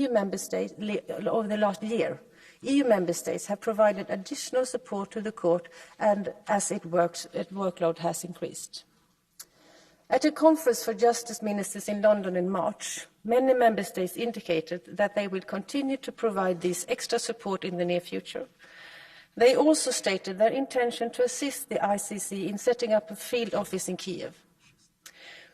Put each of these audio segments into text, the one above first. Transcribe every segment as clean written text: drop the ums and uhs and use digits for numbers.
member states over the last year. EU member states have provided additional support to the court, and as its workload has increased. At a conference for justice ministers in London in March, many member states indicated that they will continue to provide this extra support in the near future. They also stated their intention to assist the ICC in setting up a field office in Kiev.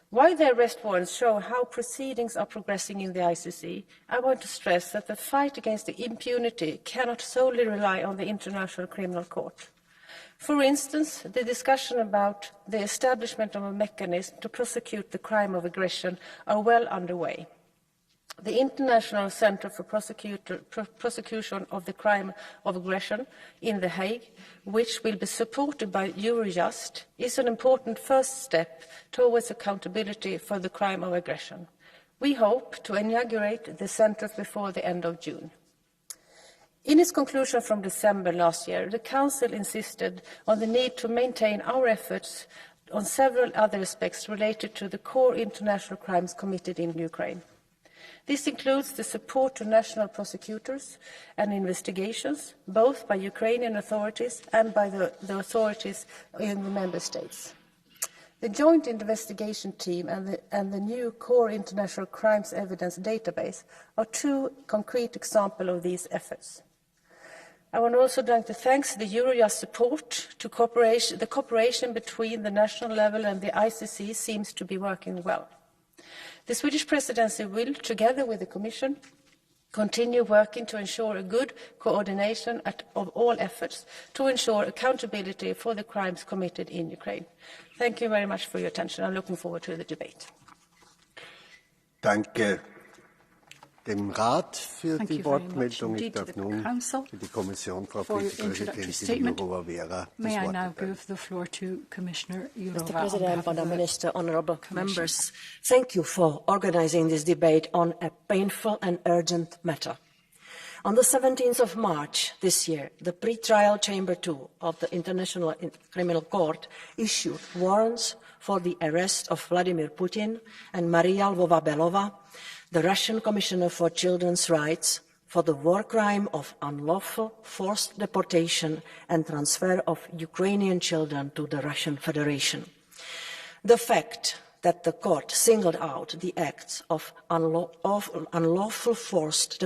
While the arrest warrants show how proceedings are progressing in the ICC, I want to stress that the fight against the impunity cannot solely rely on the International Criminal Court. For instance, the discussion about the establishment of a mechanism to prosecute the crime of aggression are well underway. The International Centre for Prosecution of the Crime of Aggression in The Hague, which will be supported by Eurojust, is an important first step towards accountability for the crime of aggression. We hope to inaugurate the centre before the end of June. In its conclusion from December last year, the Council insisted on the need to maintain our efforts on several other aspects related to the core international crimes committed in Ukraine. This includes the support to national prosecutors and investigations, both by Ukrainian authorities and by the authorities in the member states. The Joint Investigation Team and the new Core International Crimes Evidence Database are two concrete examples of these efforts. I would also like to thank the Eurojust support to cooperation. The cooperation between the national level and the ICC seems to be working well. The Swedish presidency will, together with the Commission, continue working to ensure a good coordination of all efforts to ensure accountability for the crimes committed in Ukraine. Thank you very much for your attention. I'm looking forward to the debate. Danke dem Rat für die Wortmeldung. Ich darf nun für die Kommission Frau Vizepräsidentin Jourova Vera das Wort erteilen. Mr. President, Madam Minister, honourable members, thank you for organising this debate on a painful and urgent matter. On the 17th of March this year, the pre-trial Chamber 2 of the International Criminal Court issued warrants for the arrest of Vladimir Putin and Maria Lvova-Belova, the Russian Commissioner for Children's Rights, for the war crime of unlawful forced deportation and transfer of Ukrainian children to the Russian Federation. The fact that the court singled out the acts of unlawful forced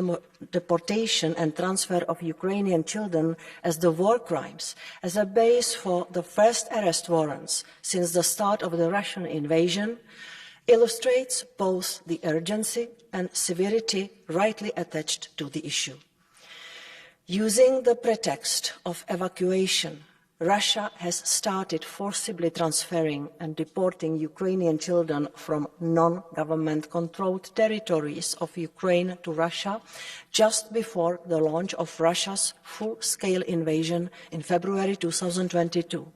deportation and transfer of Ukrainian children as the war crimes as a base for the first arrest warrants since the start of the Russian invasion illustrates both the urgency and severity rightly attached to the issue. Using the pretext of evacuation, Russia has started forcibly transferring and deporting Ukrainian children from non-government-controlled territories of Ukraine to Russia just before the launch of Russia's full-scale invasion in February 2022.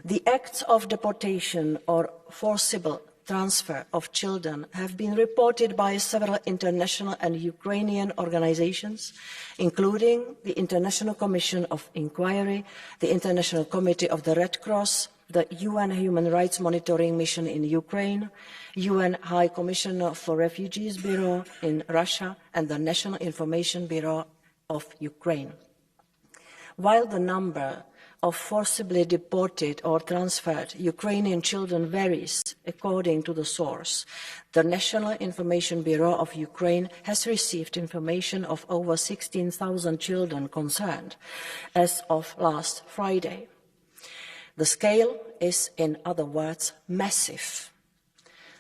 The acts of deportation or forcible transfer of children have been reported by several international and Ukrainian organisations, including the International Commission of Inquiry, the International Committee of the Red Cross, the UN Human Rights Monitoring Mission in Ukraine, UN High Commissioner for Refugees Bureau in Russia, and the National Information Bureau of Ukraine. While the number of forcibly deported or transferred Ukrainian children varies according to the source, the National Information Bureau of Ukraine has received information of over 16,000 children concerned as of last Friday. The scale is, in other words, massive.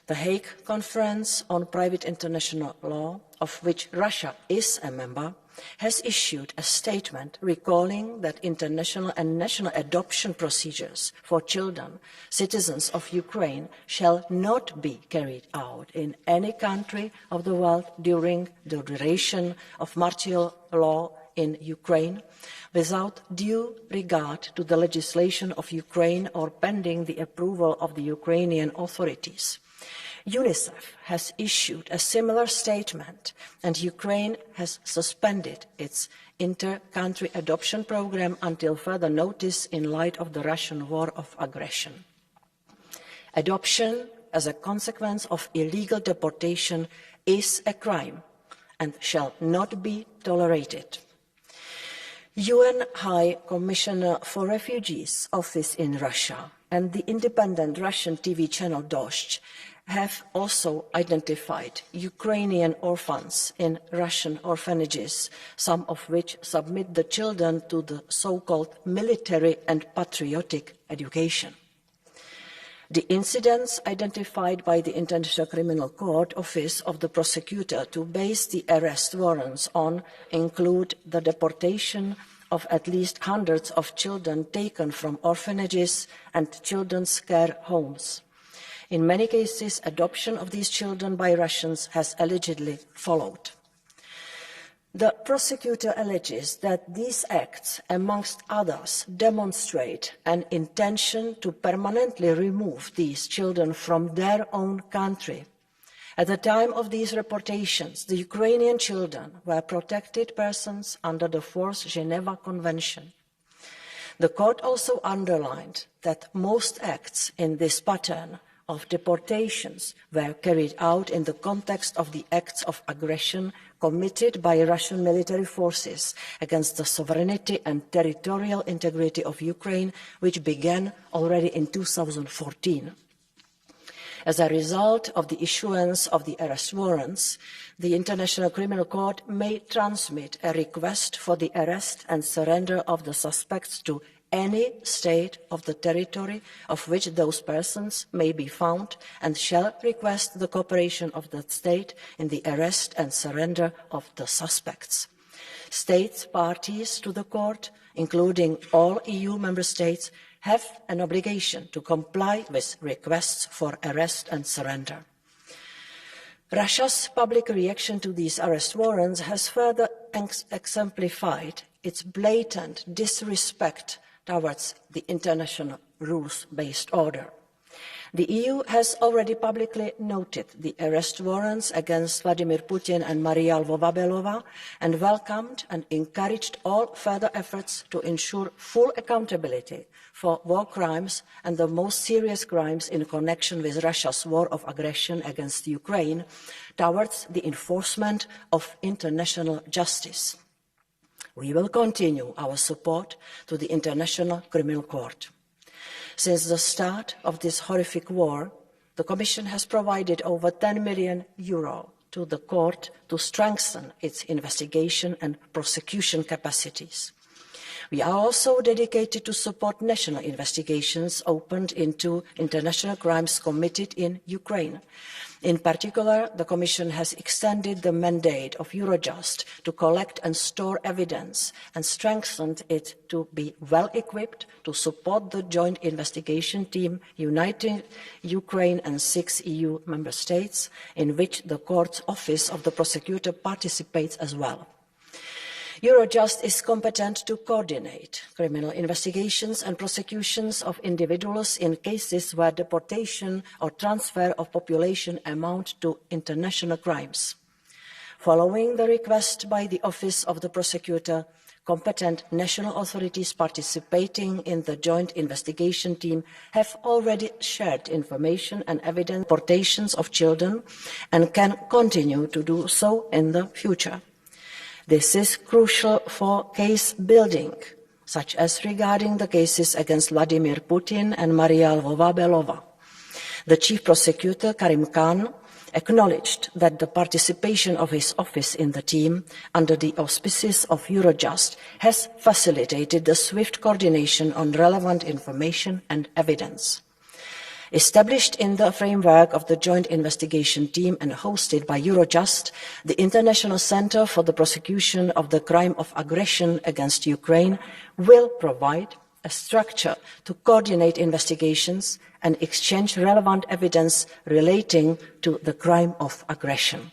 The Hague Conference on Private International Law, of which Russia is a member, has issued a statement recalling that international and national adoption procedures for children, citizens of Ukraine, shall not be carried out in any country of the world during the duration of martial law in Ukraine, without due regard to the legislation of Ukraine or pending the approval of the Ukrainian authorities. UNICEF has issued a similar statement, and Ukraine has suspended its inter-country adoption programme until further notice in light of the Russian war of aggression. Adoption as a consequence of illegal deportation is a crime, and shall not be tolerated. UN High Commissioner for Refugees Office in Russia and the independent Russian TV channel Dozhd have also identified Ukrainian orphans in Russian orphanages, some of which submit the children to the so-called military and patriotic education. The incidents identified by the International Criminal Court Office of the prosecutor to base the arrest warrants on include the deportation of at least hundreds of children taken from orphanages and children's care homes. In many cases, adoption of these children by Russians has allegedly followed. The prosecutor alleges that these acts, amongst others, demonstrate an intention to permanently remove these children from their own country. At the time of these reportations, the Ukrainian children were protected persons under the Fourth Geneva Convention. The court also underlined that most acts in this pattern of deportations were carried out in the context of the acts of aggression committed by Russian military forces against the sovereignty and territorial integrity of Ukraine, which began already in 2014. As a result of the issuance of the arrest warrants, the International Criminal Court may transmit a request for the arrest and surrender of the suspects to any state of the territory of which those persons may be found, and shall request the cooperation of that state in the arrest and surrender of the suspects. States parties to the court, including all EU member states, have an obligation to comply with requests for arrest and surrender. Russia's public reaction to these arrest warrants has further exemplified its blatant disrespect towards the international rules-based order. The EU has already publicly noted the arrest warrants against Vladimir Putin and Maria Lvova-Belova and welcomed and encouraged all further efforts to ensure full accountability for war crimes and the most serious crimes in connection with Russia's war of aggression against Ukraine towards the enforcement of international justice. We will continue our support to the International Criminal Court. Since the start of this horrific war, the Commission has provided over €10 million to the court to strengthen its investigation and prosecution capacities. We are also dedicated to support national investigations opened into international crimes committed in Ukraine. In particular, the Commission has extended the mandate of Eurojust to collect and store evidence and strengthened it to be well equipped to support the joint investigation team uniting Ukraine and 6 EU member states, in which the Court's Office of the Prosecutor participates as well. Eurojust is competent to coordinate criminal investigations and prosecutions of individuals in cases where deportation or transfer of population amount to international crimes. Following the request by the Office of the Prosecutor, competent national authorities participating in the joint investigation team have already shared information and evidence on deportations of children and can continue to do so in the future. This is crucial for case building, such as regarding the cases against Vladimir Putin and Maria Lvova-Belova. The Chief Prosecutor, Karim Khan, acknowledged that the participation of his office in the team, under the auspices of Eurojust, has facilitated the swift coordination on relevant information and evidence. Established in the framework of the Joint Investigation Team and hosted by Eurojust, the International Centre for the Prosecution of the Crime of Aggression against Ukraine will provide a structure to coordinate investigations and exchange relevant evidence relating to the crime of aggression.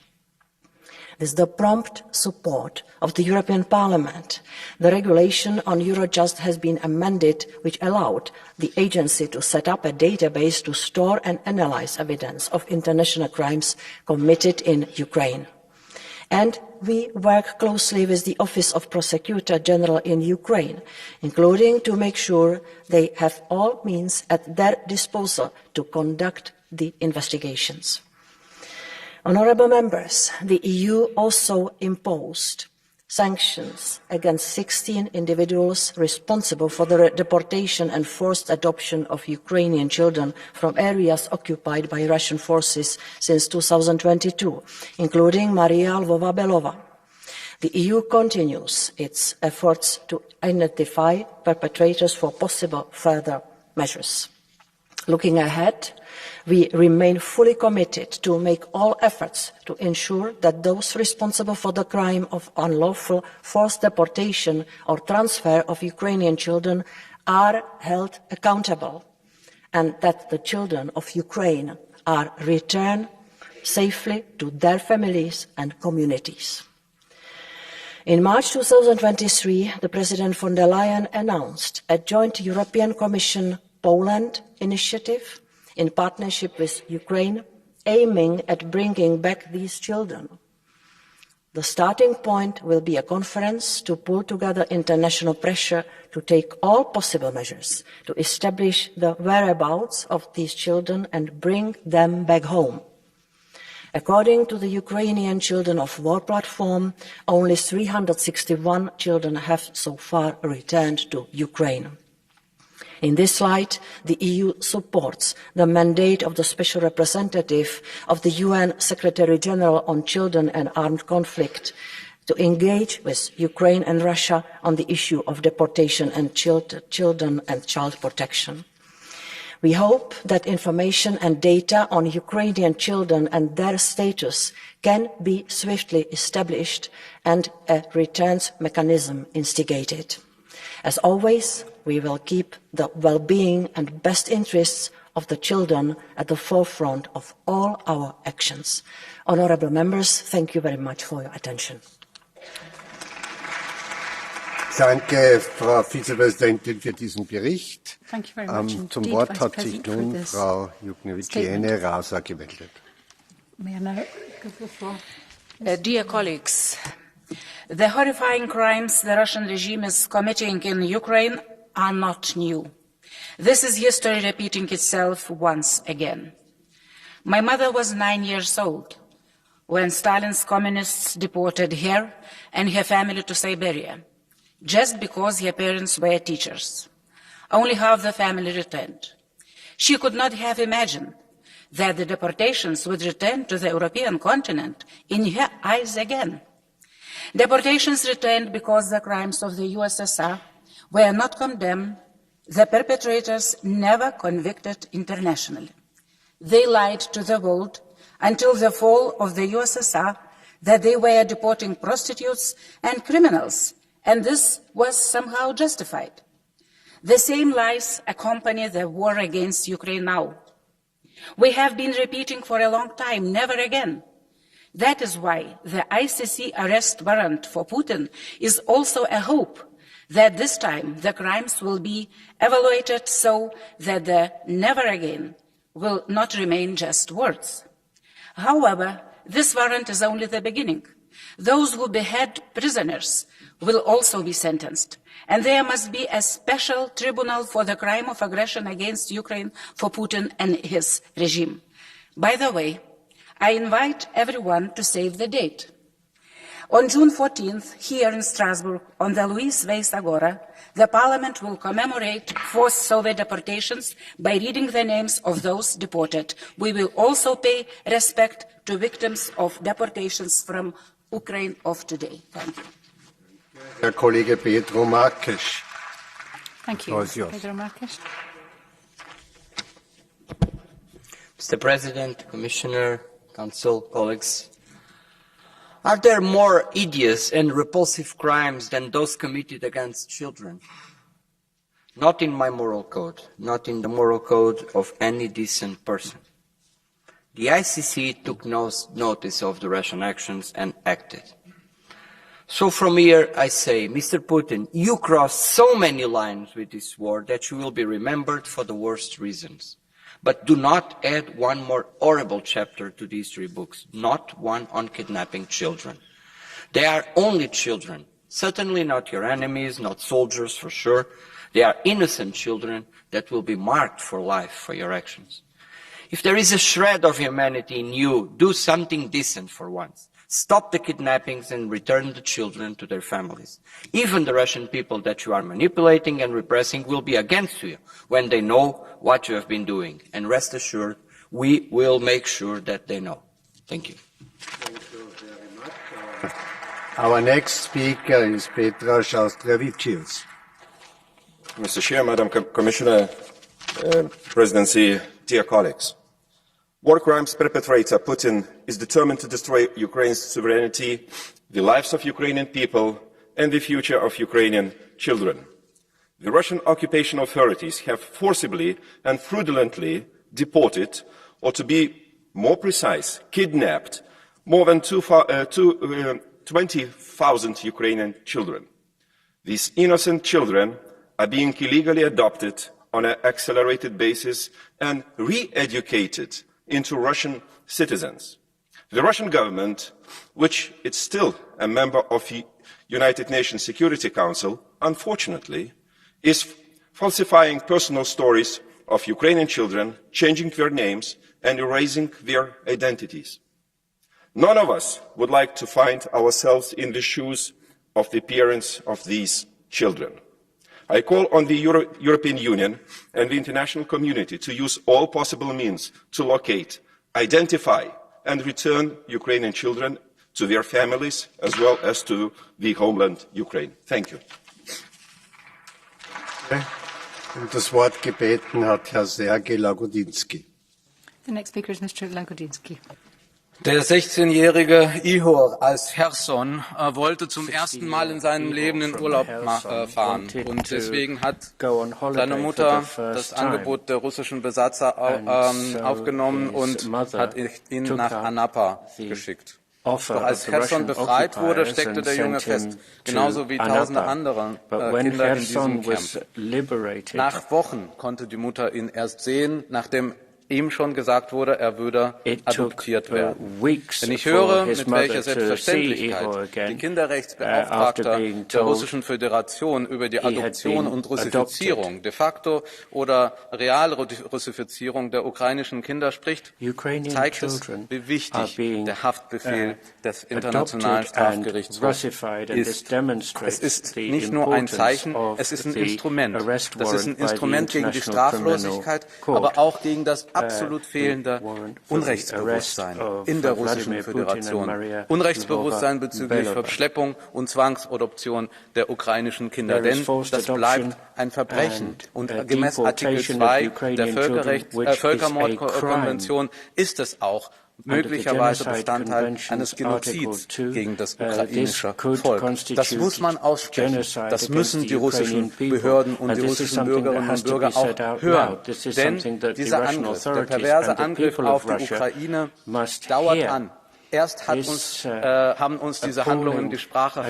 With the prompt support of the European Parliament, the regulation on Eurojust has been amended, which allowed the agency to set up a database to store and analyse evidence of international crimes committed in Ukraine. And we work closely with the Office of Prosecutor General in Ukraine, including to make sure they have all means at their disposal to conduct the investigations. Honourable members, the EU also imposed sanctions against 16 individuals responsible for the deportation and forced adoption of Ukrainian children from areas occupied by Russian forces since 2022, including Maria Lvova-Belova. The EU continues its efforts to identify perpetrators for possible further measures. Looking ahead, we remain fully committed to make all efforts to ensure that those responsible for the crime of unlawful forced deportation or transfer of Ukrainian children are held accountable, and that the children of Ukraine are returned safely to their families and communities. In March 2023, President von der Leyen announced a joint European Commission Poland initiative in partnership with Ukraine, aiming at bringing back these children. The starting point will be a conference to pull together international pressure to take all possible measures to establish the whereabouts of these children and bring them back home. According to the Ukrainian Children of War platform, only 361 children have so far returned to Ukraine. In this light, the EU supports the mandate of the Special Representative of the UN Secretary-General on Children and Armed Conflict to engage with Ukraine and Russia on the issue of deportation and children and child protection. We hope that information and data on Ukrainian children and their status can be swiftly established and a returns mechanism instigated. As always, we will keep the well-being and best interests of the children at the forefront of all our actions. Honourable members, thank you very much for your attention. Danke, Frau Vizepräsidentin, für diesen Bericht. Thank you very much. Zum Wort hat sich nun Frau Juknevičiene Rasa gemeldet. May I now give the floor? Dear colleagues, the horrifying crimes the Russian regime is committing in Ukraine are not new. This is history repeating itself once again. My mother was 9 years old when Stalin's communists deported her and her family to Siberia, just because her parents were teachers. Only half the family returned. She could not have imagined that the deportations would return to the European continent in her eyes again. Deportations returned because the crimes of the USSR were not condemned, the perpetrators never convicted internationally. They lied to the world until the fall of the USSR that they were deporting prostitutes and criminals, and this was somehow justified. The same lies accompany the war against Ukraine now. We have been repeating for a long time, never again. That is why the Icc arrest warrant for Putin is also a hope that this time the crimes will be evaluated so that the never again will not remain just words. However, this warrant is only the beginning. Those who behead prisoners will also be sentenced, and there must be a special tribunal for the crime of aggression against Ukraine for Putin and his regime. By the way, I invite everyone to save the date. On June 14th, here in Strasbourg, on the Louis Weiss Agora, the Parliament will commemorate forced Soviet deportations by reading the names of those deported. We will also pay respect to victims of deportations from Ukraine of today. Thank you. Herr Kollege Pedro Marques. Thank you. Pedro Marques. Mr. President, Commissioner, Council, colleagues, are there more hideous and repulsive crimes than those committed against children? Not in my moral code, not in the moral code of any decent person. The ICC took no notice of the Russian actions and acted. So from here I say, Mr. Putin, you crossed so many lines with this war that you will be remembered for the worst reasons. But do not add one more horrible chapter to these 3 books, not one on kidnapping children. They are only children, certainly not your enemies, not soldiers for sure. They are innocent children that will be marked for life for your actions. If there is a shred of humanity in you, do something decent for once. Stop the kidnappings and return the children to their families. Even the Russian people that you are manipulating and repressing will be against you when they know what you have been doing. And rest assured, we will make sure that they know. Thank you. Thank you very much. Our next speaker is Petra Šaustrevicius. Mr. Chair, Madam Commissioner, Presidency, dear colleagues. War crimes perpetrator Putin is determined to destroy Ukraine's sovereignty, the lives of Ukrainian people, and the future of Ukrainian children. The Russian occupation authorities have forcibly and fraudulently deported, or to be more precise, kidnapped more than 20,000 Ukrainian children. These innocent children are being illegally adopted on an accelerated basis and re-educated into Russian citizens. The Russian government, which is still a member of the United Nations Security Council, unfortunately, is falsifying personal stories of Ukrainian children, changing their names and erasing their identities. None of us would like to find ourselves in the shoes of the parents of these children. I call on the European Union and the international community to use all possible means to locate, identify and return Ukrainian children to their families as well as to the homeland Ukraine. Thank you. Und das Wort gebeten hat Herr Sergej Lagodinsky. The next speaker is Mr. Lagodinsky. Der 16-jährige Ihor aus Cherson wollte zum ersten Mal in seinem Leben in Urlaub fahren. Und deswegen hat seine Mutter das Angebot der russischen Besatzer aufgenommen und hat ihn nach Anapa geschickt. Doch als Cherson befreit wurde, steckte der Junge fest, genauso wie tausende andere Kinder in diesem Camp. Nach Wochen konnte die Mutter ihn erst sehen, nachdem ihm schon gesagt wurde, er würde adoptiert werden. Denn ich höre, mit welcher Selbstverständlichkeit die Kinderrechtsbeauftragte der Russischen Föderation über die Adoption und Russifizierung, de facto oder reale Russifizierung der ukrainischen Kinder spricht, zeigt es, wie wichtig der Haftbefehl des Internationalen Strafgerichtshofs ist. Es ist nicht nur ein Zeichen, es ist ein Instrument. Das ist ein Instrument gegen die Straflosigkeit, aber auch gegen das absolut fehlende Unrechtsbewusstsein in der Russischen Föderation. Unrechtsbewusstsein bezüglich Verschleppung und Zwangsadoption der ukrainischen Kinder. Denn das bleibt ein Verbrechen. Und gemäß Artikel 2 der Völkermordkonvention ist es auch möglicherweise Bestandteil eines Genozids gegen das ukrainische Volk. Das muss man aussprechen. Das müssen die russischen Behörden und die russischen Bürgerinnen und Bürger auch hören. Denn dieser Angriff, der perverse Angriff auf die Ukraine, dauert an. Erst haben uns diese Handlungen die Sprache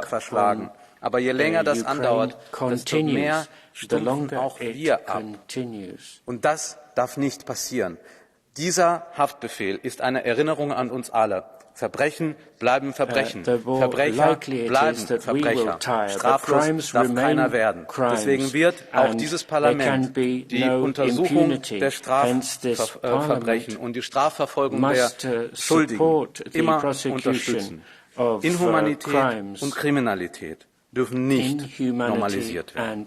verschlagen. Aber je länger das andauert, desto mehr stumpfen auch wir ab. Und das darf nicht passieren. Dieser Haftbefehl ist eine Erinnerung an uns alle. Verbrechen bleiben Verbrechen. Verbrecher bleiben Verbrecher. Straflos darf keiner werden. Deswegen wird auch dieses Parlament die Untersuchung der Strafverbrechen und die Strafverfolgung der Schuldigen immer unterstützen. Inhumanität und Kriminalität dürfen nicht normalisiert werden.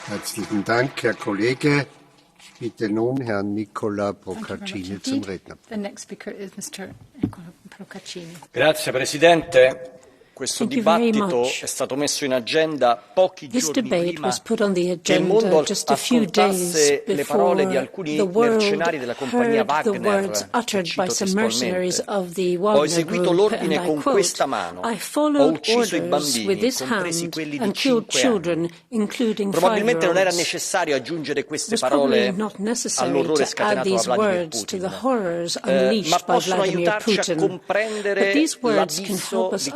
Herzlichen Dank, Herr Kollege. Bitte nun Herrn Nicola Procaccini zum Redner. The next speaker is Mr. Nicola Procaccini. Grazie Presidente. Questo dibattito è stato messo in agenda pochi giorni prima che il mondo ascoltasse le parole di alcuni mercenari della compagnia Wagner, che cito testualmente. Ho eseguito l'ordine con questa mano, ho ucciso i bambini, compresi quelli di 5 anni. Probabilmente non era necessario aggiungere queste parole all'orrore scatenato da Vladimir Putin, ma possono aiutarci a comprendere l'abisso di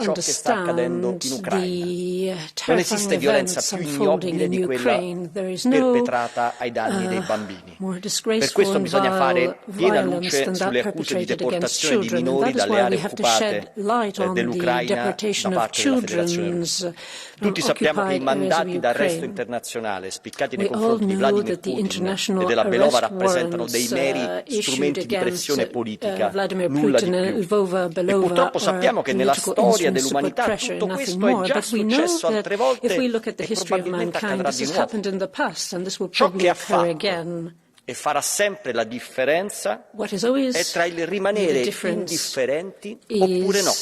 ciò che sta accadendo in Ucraina. Non esiste violenza più ignobile di quella perpetrata ai danni dei bambini. Per questo bisogna fare piena luce sulle accuse di deportazione di minori dalle aree occupate dell'Ucraina da parte della Federazione Russa. Tutti sappiamo che i mandati d'arresto internazionale spiccati nei confronti di Vladimir Putin e della Belova rappresentano dei meri strumenti di pressione politica, nulla di più. E purtroppo sappiamo che nella storia dell'umanità tutto questo è già successo altre volte e probabilmente accadrà di nuovo. Ciò che ha fatto e farà sempre la differenza è tra il rimanere indifferenti oppure no.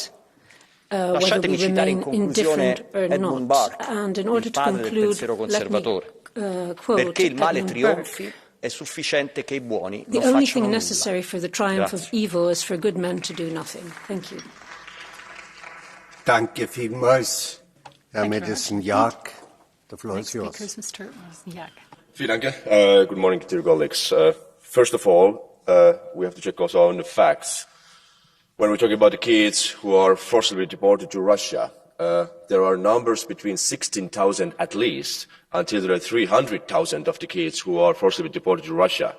Lasciatemi citare in conclusione Edmund Burke, il padre del pensiero conservatore. Perché il male trionfi è sufficiente che i buoni non facciano nulla. The only thing necessary for the triumph of evil is for good men to do nothing. Thank you. Danke vielmals, Herr Medicine-Jagd. The floor is yours. Vielen Dank. Good morning, dear colleagues. First of all, we have to check also on the facts. When we're talking about the kids who are forcibly deported to Russia, there are numbers between 16,000 at least until there are 300,000 of the kids who are forcibly deported to Russia.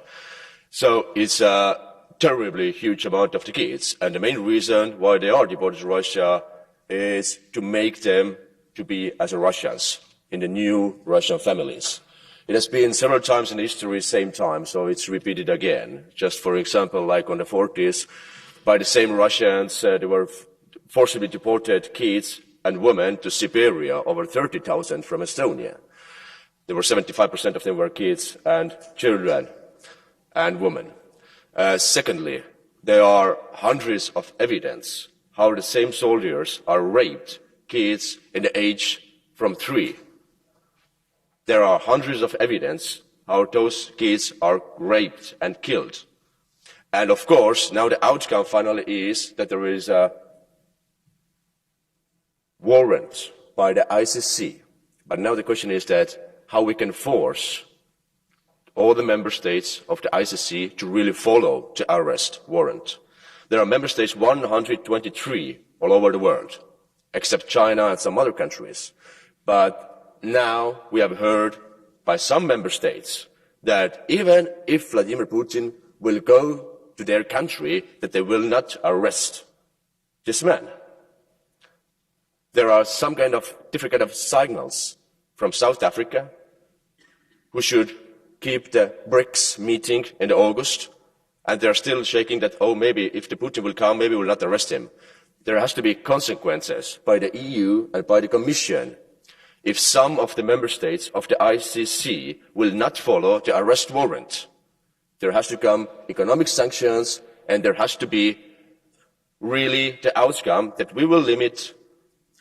So it's a terribly huge amount of the kids. And the main reason why they are deported to Russia is to make them to be as Russians in the new Russian families. It has been several times in history, same time, so it's repeated again. Just for example, like on the 40s, by the same Russians, they were forcibly deported kids and women to Siberia, over 30,000 from Estonia. There were 75% of them were kids and children and women. Secondly, there are hundreds of evidence how the same soldiers are raped kids in the age from 3. There are hundreds of evidence how those kids are raped and killed. And of course, now the outcome finally is that there is a warrant by the ICC. But now the question is that how we can force all the member states of the ICC to really follow the arrest warrant. There are member states 123 all over the world, except China and some other countries. But now we have heard by some member states that even if Vladimir Putin will go to their country, that they will not arrest this man. There are some kind of different kind of signals from South Africa, who should keep the BRICS meeting in August, and they're still shaking that, oh, maybe if the Putin will come, maybe we'll not arrest him. There has to be consequences by the EU and by the Commission if some of the member states of the ICC will not follow the arrest warrant. There has to come economic sanctions, and there has to be really the outcome that we will limit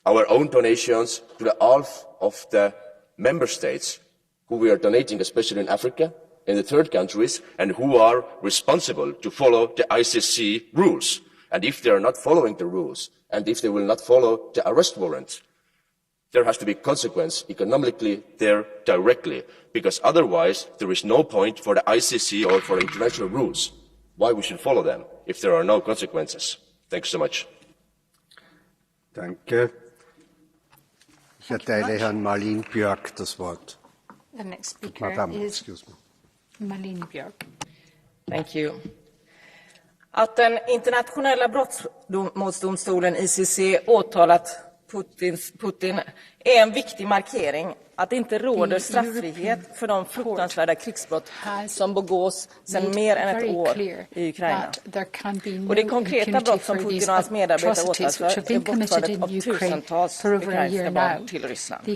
our own donations to the half of the member states who we are donating, especially in Africa, in the third countries, and who are responsible to follow the ICC rules. And if they are not following the rules, and if they will not follow the arrest warrant, there has to be consequence economically there directly, because otherwise there is no point for the ICC or for international rules why we should follow them if there are no consequences. Thanks so much. Danke. Ich erteile Herrn Malin Björk das Wort. The next speaker is Malin Björk. Thank you. Att den internationella brottmålsdomstolen ICC åtalat Putin är en viktig markering att det inte råder straffrihet för de fruktansvärda krigsbrott som begås sedan mer än ett år i Ukraina. Och det konkreta brott som Putin och hans medarbetare åtalas för är bortförandet av tusentals ukrainska barn till Ryssland.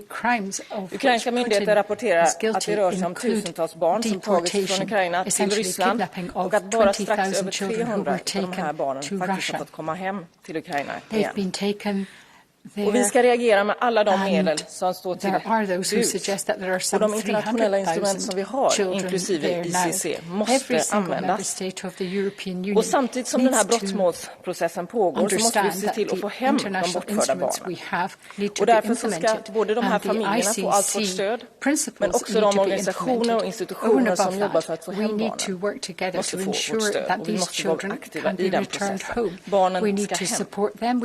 Ukrainska myndigheter rapporterar att det rör sig om tusentals barn som tagits från Ukraina till Ryssland och att bara strax över 300 av de här barnen faktiskt har fått komma hem till Ukraina igen. Och vi ska reagera med alla de medel som står till buds. Och de internationella instrument som vi har, inklusive ICC, måste användas. Och samtidigt som den här brottsmålsprocessen pågår så måste vi se till att få hem de bortförda barnen. Och därför så ska både de här familjerna få allt vårt stöd, men också de organisationer och institutioner som jobbar för att få hem barnen måste få vårt stöd. Och vi måste vara aktiva i den processen. Barnen ska hem.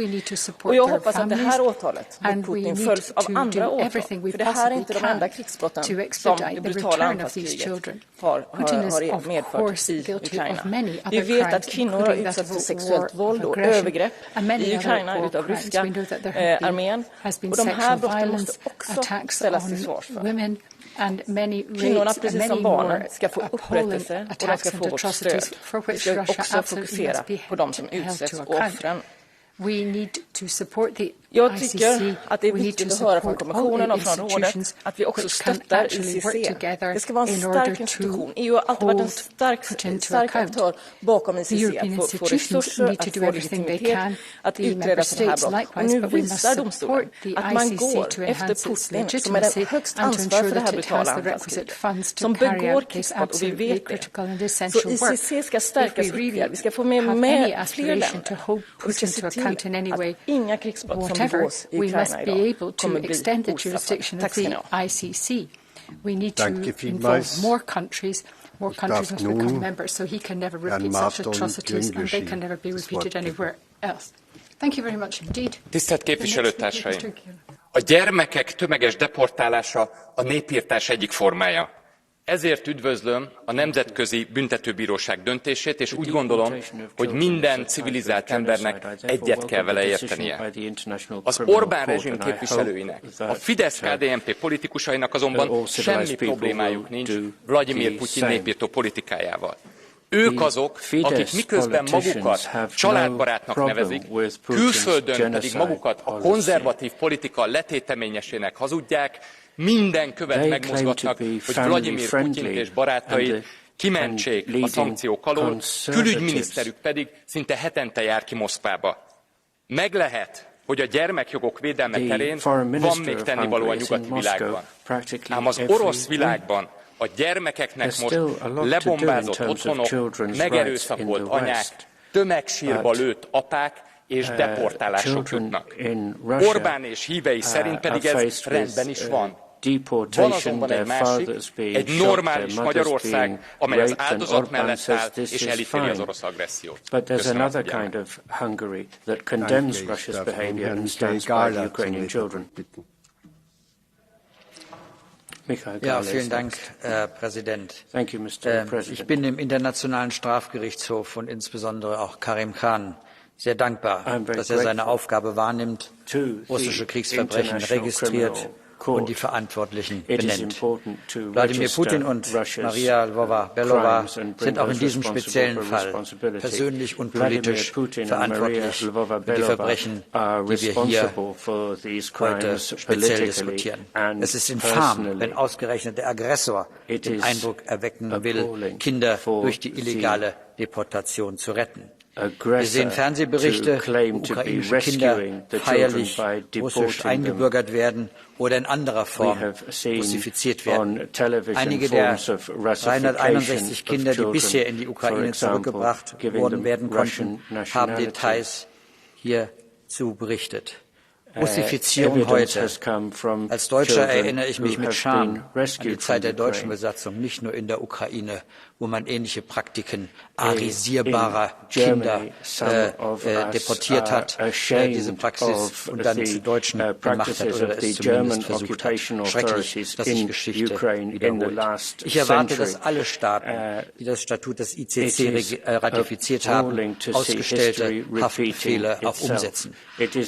Och jag hoppas att det här åtalet mot Putin följs av andra åtal. För det här är inte de enda krigsbrotten som det brutala anfallskriget har medfört i Ukraina. Vi vet att kvinnor har utsatts för sexuellt våld och övergrepp i Ukraina utav ryska armén. Och de här brotten måste också ställas till svars för. Kvinnorna, precis som barnen, ska få upprättelse och de ska få vårt stöd. Vi ska också fokusera på de som utsätts och offren. Jag tycker att det är viktigt att höra från kommissionen och från rådet att vi också stöttar ICC. Det ska vara en stark institution. EU har alltid varit en stark aktör bakom ICC. Att få resurser, att få legitimitet, att utreda sådana här brott. Och nu visar domstolen att man går efter Putin, som är den högst ansvar för det här brutala anfallskriget, som begår krigsbrott, och vi vet det. Så ICC ska stärkas ytterligare. Vi ska få med fler länder. Och vi ska se till att inga krigsbrott som begås i Ukraina idag kommer bli ostraffade. Tack ska ni ha. ICC. We need to involve more countries must become members, so he can never repeat such atrocities and they can never be repeated anywhere else. Thank you very much indeed. Tisztelt képviselőtársaim! A gyermekek tömeges deportálása a népirtás egyik formája. Ezért üdvözlöm a Nemzetközi Büntetőbíróság döntését, és úgy gondolom, hogy minden civilizált embernek egyet kell vele értenie. Az Orbán rezsim képviselőinek, a Fidesz-KDNP politikusainak azonban semmi problémájuk nincs Vladimir Putyin népirtó politikájával. Ők azok, akik miközben magukat családbarátnak nevezik, külföldön pedig magukat a konzervatív politika letéteményesének hazudják, minden követ megmozgatnak, hogy Vladimir Putyint és barátait kimentsék a szankciók alól, külügyminiszterük pedig szinte hetente jár ki Moszkvába. Meg lehet, hogy a gyermekjogok védelme terén van még tennivaló a nyugati világban. Ám az orosz világban a gyermekeknek most lebombázott otthonok, megerőszakolt anyák, tömegsírba lőtt apák és deportálások jutnak. Orbán és hívei szerint pedig ez rendben is van. Van azonban egy másik, egy normális Magyarország, amely az áldozat mellett áll és elítéli az orosz agressziót. Köszönöm a figyelmet. Ja, vielen Dank, Herr Präsident. Ich bin dem Internationalen Strafgerichtshof und insbesondere auch Karim Khan sehr dankbar, dass er seine Aufgabe wahrnimmt, russische Kriegsverbrechen registriert und die Verantwortlichen benennt. Wladimir Putin und Maria Lvova-Belova sind auch in diesem speziellen Fall persönlich und politisch verantwortlich für die Verbrechen, die wir hier heute speziell diskutieren. Es ist infam, wenn ausgerechnet der Aggressor den Eindruck erwecken will, Kinder durch die illegale Deportation zu retten. Wir sehen Fernsehberichte, wo ukrainische Kinder feierlich russisch eingebürgert werden oder in anderer Form russifiziert werden. Einige der 361 Kinder, die bisher in die Ukraine zurückgebracht werden konnten, haben Details hierzu berichtet. Russifizierung heute. Als Deutscher erinnere ich mich mit Scham an die Zeit der deutschen Besatzung, nicht nur in der Ukraine, wo man ähnliche Praktiken arisierbarer Kinder deportiert hat, diese Praxis und dann zu Deutschen gemacht hat oder es zumindest versucht hat. Schrecklich, dass sich Geschichte wiederholt. Ich erwarte, dass alle Staaten, die das Statut des ICC ratifiziert haben, ausgestellte Haftbefehle auch umsetzen.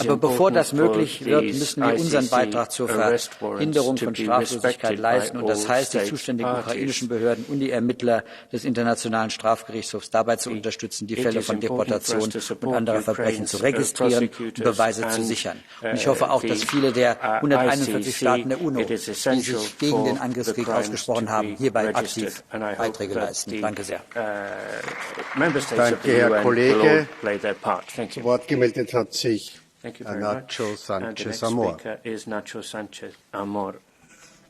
Aber bevor das möglich wird, müssen wir unseren Beitrag zur Verhinderung von Straflosigkeit leisten. Und das heißt, die zuständigen ukrainischen Behörden und die Ermittler des Internationalen Strafgerichtshofs dabei zu unterstützen, die Fälle von Deportation und anderer Verbrechen zu registrieren und Beweise zu sichern. Und ich hoffe auch, dass viele der 141 Staaten der UNO, die sich gegen den Angriffskrieg ausgesprochen haben, hierbei aktiv Beiträge leisten. Danke sehr. Danke, Herr Kollege. Zu Wort gemeldet hat sich Nacho Sanchez Amor.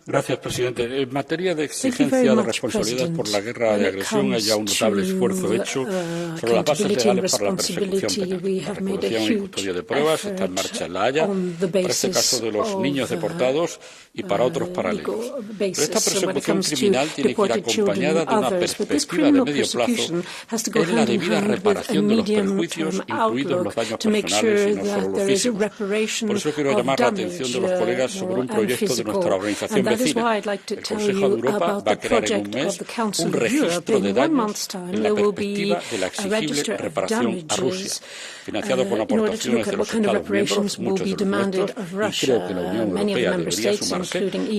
Gracias, presidente. En materia de exigencia de responsabilidad por la guerra de agresión, hay ya un notable esfuerzo hecho sobre las bases legales para la persecución penal. La recuperación y custodia de pruebas está en marcha en La Haya, para este caso de los niños deportados y para otros paralelos. Pero esta persecución criminal tiene que ir acompañada de una perspectiva de medio plazo en la debida reparación de los perjuicios, incluidos los daños personales y no solo los físicos. Por eso quiero llamar la atención de los colegas sobre un proyecto de nuestra organización vecina. El Consejo de Europa va a crear en un mes un registro de daños en la perspectiva de la exigible reparación a Rusia, financiado con aportaciones de los Estados miembros, muchos de los nuestros, y creo que la Unión Europea debería sumarse.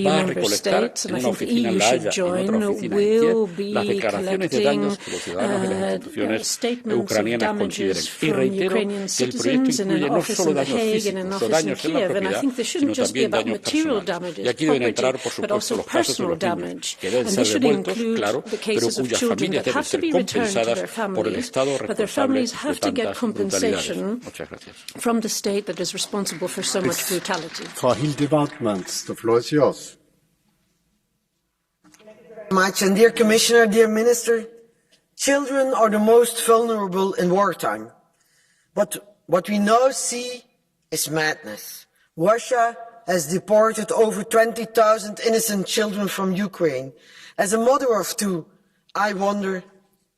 Va a recolectar en una oficina en La Haya y en otra oficina en Kiev las declaraciones de daños que los ciudadanos de las instituciones ucranianas consideren. Y reitero que el proyecto incluye no solo daños físicos o daños en la propiedad, sino también daños personales. Y aquí deben entrar, por supuesto, los casos de los niños, que deben ser devueltos, claro, pero cuyas familias deben ser compensadas por el Estado responsable de tantas brutalidades. Muchas gracias. From the state that is responsible for so much brutality. Frau Hilde-Wartmans, the floor is yours. Much, and dear Commissioner, dear Minister, children are the most vulnerable in wartime. But what we now see is madness. Russia has deported over 20,000 innocent children from Ukraine. As a mother of two, I wonder,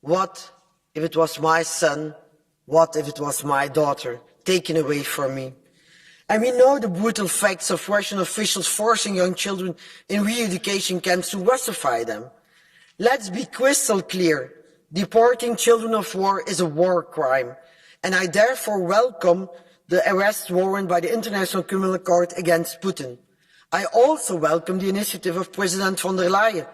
what if it was my son? What if it was my daughter taken away from me? And we know the brutal facts of Russian officials forcing young children in re-education camps to Russify them. Let's be crystal clear. Deporting children of war is a war crime. And I therefore welcome the arrest warrant by the International Criminal Court against Putin. I also welcome the initiative of President von der Leyen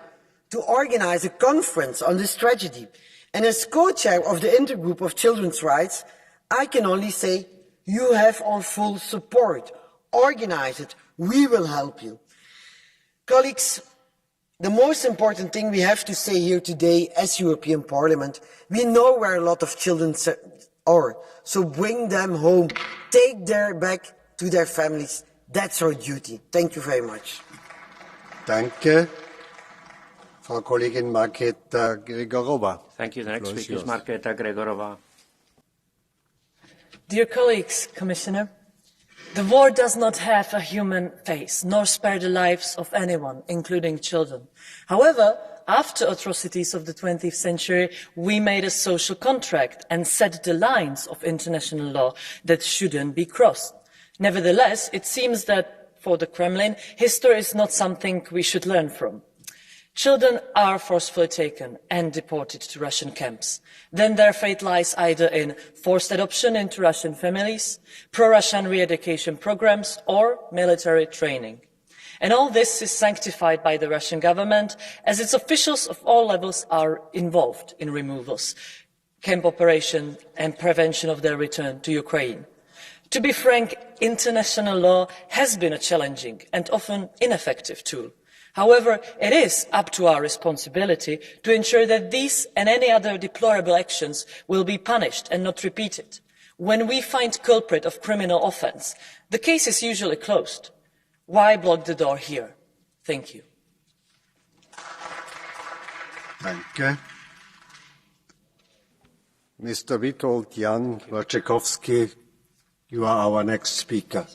to organize a conference on this tragedy. And as co-chair of the Intergroup of Children's Rights, I can only say, you have our full support. Organize it. We will help you. Colleagues, the most important thing we have to say here today as European Parliament, we know where a lot of children are, so bring them home. Take them back to their families. That's our duty. Thank you very much. Danke. Frau Kollegin Markéta Gregorova. Thank you. The next speaker is Markéta Gregorova. Dear colleagues, Commissioner, the war does not have a human face, nor spare the lives of anyone, including children. However, after atrocities of the 20th century, we made a social contract and set the lines of international law that shouldn't be crossed. Nevertheless, it seems that for the Kremlin, history is not something we should learn from. Children are forcefully taken and deported to Russian camps. Then their fate lies either in forced adoption into Russian families, pro-Russian re-education programs, or military training. And all this is sanctified by the Russian government, as its officials of all levels are involved in removals, camp operation and prevention of their return to Ukraine. To be frank, international law has been a challenging and often ineffective tool. However, it is up to our responsibility to ensure that these and any other deplorable actions will be punished and not repeated. When we find culprit of criminal offence, the case is usually closed. Why block the door here? Thank you. Danke. Mr. Witold Jan Wojciechowski, you are our next speaker.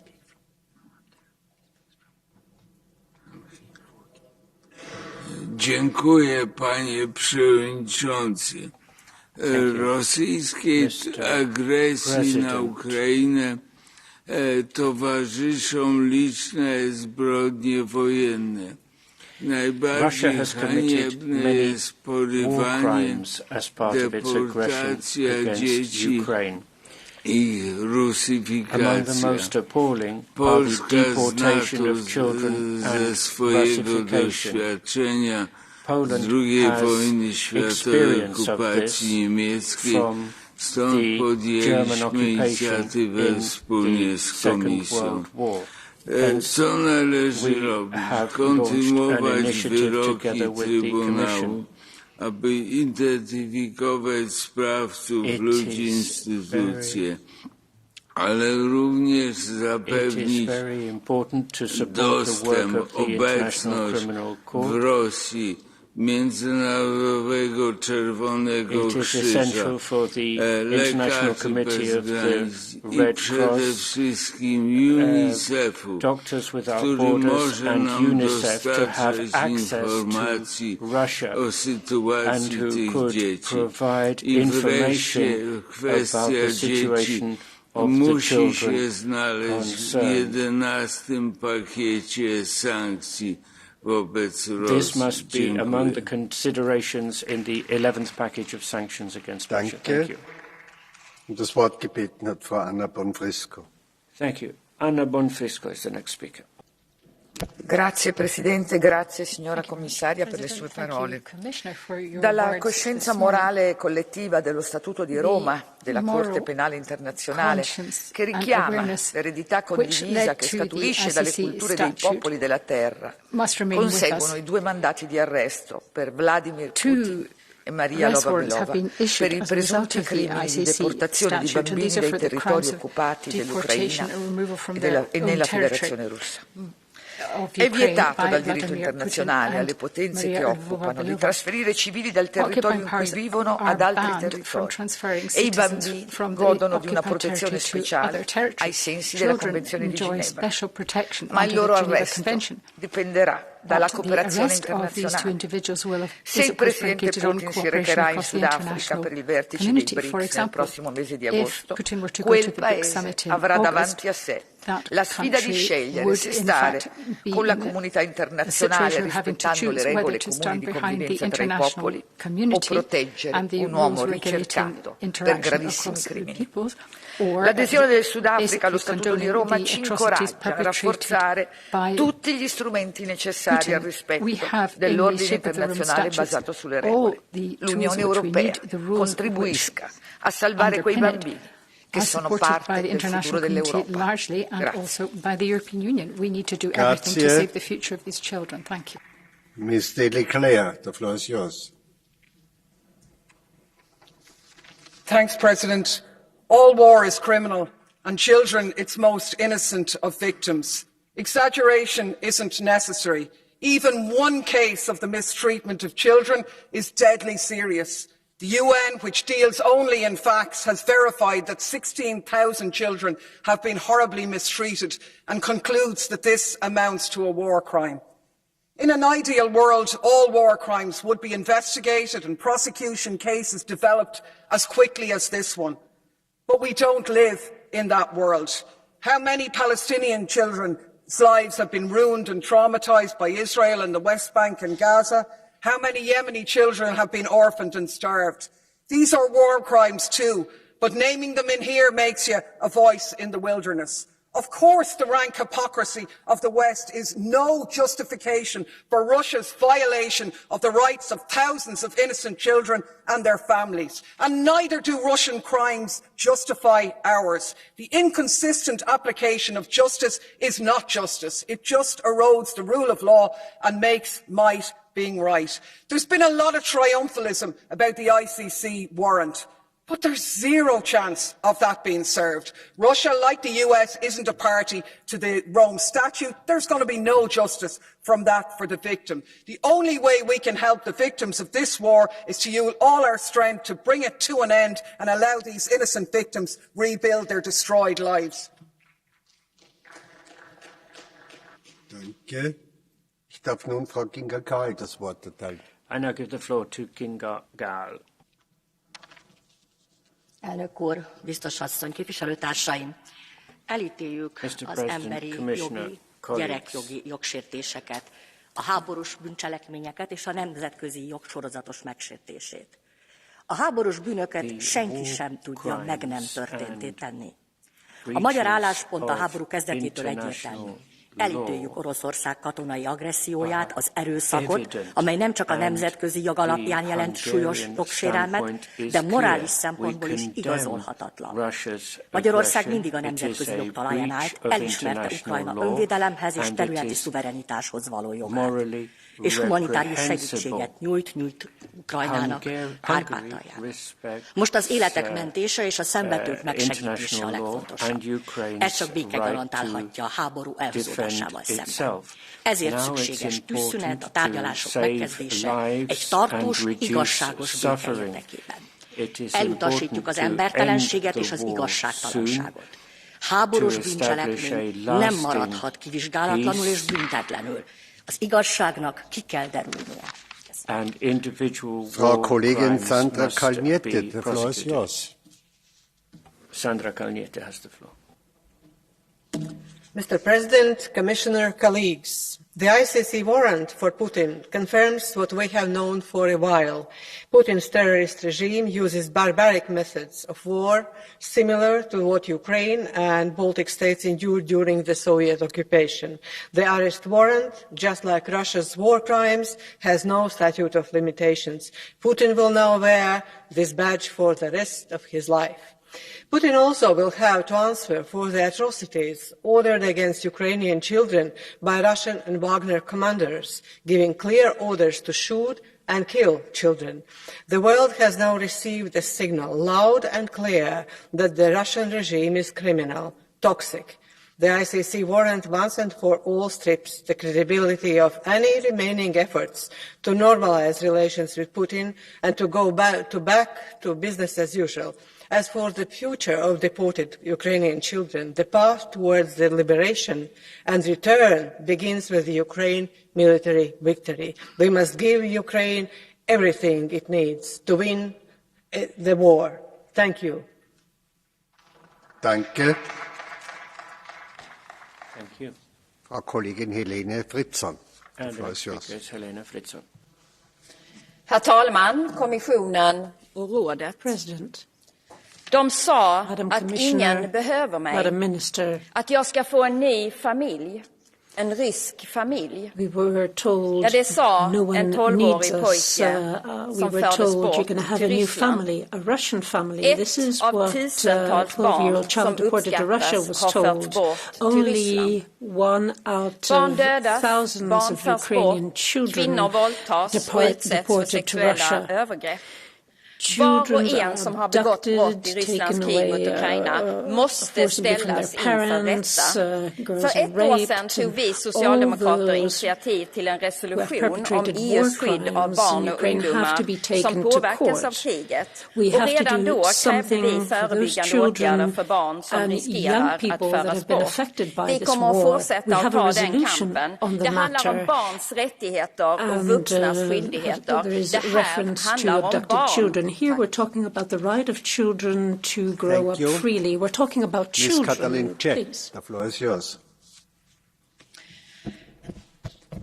Dziękuję, panie przewodniczący. Rosyjskiej agresji na Ukrainę towarzyszą liczne zbrodnie wojenne. Najbardziej haniebne jest porywanie, deportacja dzieci i rusyfikacja. Polska zna to ze swojego doświadczenia z II wojny światowej, okupacji niemieckiej. Stąd podjęliśmy inicjatywę wspólnie z Komisją. Co należy robić? Kontynuować wyroki Trybunału, aby identyfikować sprawców, ludzi, instytucje, ale również zapewnić dostęp, obecność w Rosji Międzynarodowego Czerwonego Krzyża, Lekarzy Bez Granic i przede wszystkim UNICEF-u, który może nam dostarczać informacji o sytuacji tych dzieci. I wreszcie kwestia dzieci musi się znaleźć w 11. pakiecie sankcji wobec Rosji. This must be among the considerations in the 11th package of sanctions against Russia. Thank you. Das Wort gebeten hat Frau Anna Bonfrisco. Thank you. Anna Bonfrisco is the next speaker. Grazie Presidente, grazie signora Commissaria per le sue parole. Dalla coscienza morale collettiva dello Statuto di Roma, della Corte Penale Internazionale, che richiama l'eredità condivisa che scaturisce dalle culture dei popoli della terra, conseguono i 2 mandati di arresto per Vladimir Putin e Maria Lvova per i presunti crimini di deportazione di bambini dai territori occupati dell'Ucraina e nella Federazione Russa. È vietato dal diritto internazionale alle potenze che occupano di trasferire civili dal territorio in cui vivono ad altri territori e i bambini godono di una protezione speciale ai sensi della Convenzione di Ginevra. Ma il loro arresto dipenderà dalla cooperazione internazionale. Se il Presidente Putin si recherà in Sudafrica per il vertice dei BRICS nel prossimo mese di agosto, quel Paese avrà davanti a sé la sfida di scegliere se stare con la comunità internazionale rispettando le regole comuni di convivenza tra i popoli o proteggere un uomo ricercato per gravissimi crimini. L'adesione del Sudafrica allo Statuto di Roma ci incoraggia a rafforzare tutti gli strumenti necessari al rispetto dell'ordine internazionale basato sulle regole. L'Unione Europea contribuisca a salvare quei bambini che sono parte del futuro dell'Europa. Largely, and also by the European Union. We need to do everything to save the future of these children. Thank you. Ms. Leclerc, the floor is yours. Thanks, President. All war is criminal, and children its most innocent of victims. Exaggeration isn't necessary. Even one case of the mistreatment of children is deadly serious. The UN, which deals only in facts, has verified that 16,000 children have been horribly mistreated and concludes that this amounts to a war crime. In an ideal world, all war crimes would be investigated and prosecution cases developed as quickly as this one. But we don't live in that world. How many Palestinian children's lives have been ruined and traumatised by Israel in the West Bank and Gaza? How many Yemeni children have been orphaned and starved? These are war crimes too, but naming them in here makes you a voice in the wilderness. Of course, the rank hypocrisy of the West is no justification for Russia's violation of the rights of thousands of innocent children and their families. And neither do Russian crimes justify ours. The inconsistent application of justice is not justice. It just erodes the rule of law and makes might being right. There's been a lot of triumphalism about the ICC warrant. But there's zero chance of that being served. Russia, like the US, isn't a party to the Rome Statute. There's going to be no justice from that for the victim. The only way we can help the victims of this war is to use all our strength to bring it to an end and allow these innocent victims rebuild their destroyed lives. Danke. Ich darf nun Frau Kinga Gál das Wort erteilen. I now give the floor to Kinga Gál. Elnök úr, biztos asszony, képviselőtársaim! Elítéljük az emberi jogi, gyerekjogi jogsértéseket, a háborús bűncselekményeket és a nemzetközi jog sorozatos megsértését. A háborús bűnöket senki sem tudja meg nem történtté tenni. A magyar álláspont a háború kezdetétől egyértelmű. Elítéljük Oroszország katonai agresszióját, az erőszakot, amely nem csak a nemzetközi jog alapján jelent súlyos jogsérelmet, de morális szempontból is igazolhatatlan. Magyarország mindig a nemzetközi jog talaján állt, elismerte Ukrajna önvédelemhez és területi szuverenitáshoz való jogát. és humanitárius segítséget nyújt Ukrajnának Kárpátalján. Most az életek mentése és a szenvedők megsegítése a legfontosabb. Ez csak béke garantálhatja a háború elhúzódásával szemben. Ezért szükséges tűzszünet, a tárgyalások megkezdése egy tartós, igazságos béke érdekében. Elutasítjuk az embertelenséget és az igazságtalanságot. Háborús bűncselekmény nem maradhat kivizsgálatlanul és büntetlenül. Az igazságnak ki kell derülnie. Frau Kollegin Sandra Kalniete, the floor is yours. Sandra Kalniete has the floor. Mr. President, Commissioner, colleagues, the ICC warrant for Putin confirms what we have known for a while. Putin's terrorist regime uses barbaric methods of war similar to what Ukraine and Baltic states endured during the Soviet occupation. The arrest warrant, just like Russia's war crimes, has no statute of limitations. Putin will now wear this badge for the rest of his life. Putin also will have to answer for the atrocities ordered against Ukrainian children by Russian and Wagner commanders, giving clear orders to shoot and kill children. The world has now received a signal, loud and clear, that the Russian regime is criminal, toxic. The ICC warrant once and for all strips the credibility of any remaining efforts to normalize relations with Putin and to go back to business as usual. As for the future of deported Ukrainian children, the path towards their liberation and return begins with the Ukraine military victory. We must give Ukraine everything it needs to win the war. Thank you. Danke. Thank you. Frau Kollegin Helene Fritzon. And the speaker is Helena Fritzon. Herr talman, kommissionen och rådet. President. De sa att ingen behöver mig, att jag ska få en ny familj, en rysk familj. We were told det sa no en one 12-årig needs us. We were told you're going to have a new family, a Russian family. This is what 12-year-old child deported to Russia was told. Only one out of thousands of Ukrainian children deported to Russia. Var och en som har begått brott i Rysslands krig mot Ukraina måste ställas inför rätta. För ett år sedan tog vi socialdemokrater initiativ till en resolution om EUs skydd av barn och ungdomar som påverkas av kriget. Och redan då krävde vi förebyggande åtgärder för barn som riskerar att föras bort. Vi kommer att fortsätta att ta den kampen. Det handlar om barns rättigheter och vuxnas skyldigheter. Det här handlar om barn. Here we're talking about the right of children to grow up freely. We're talking about children. Please. The floor is yours.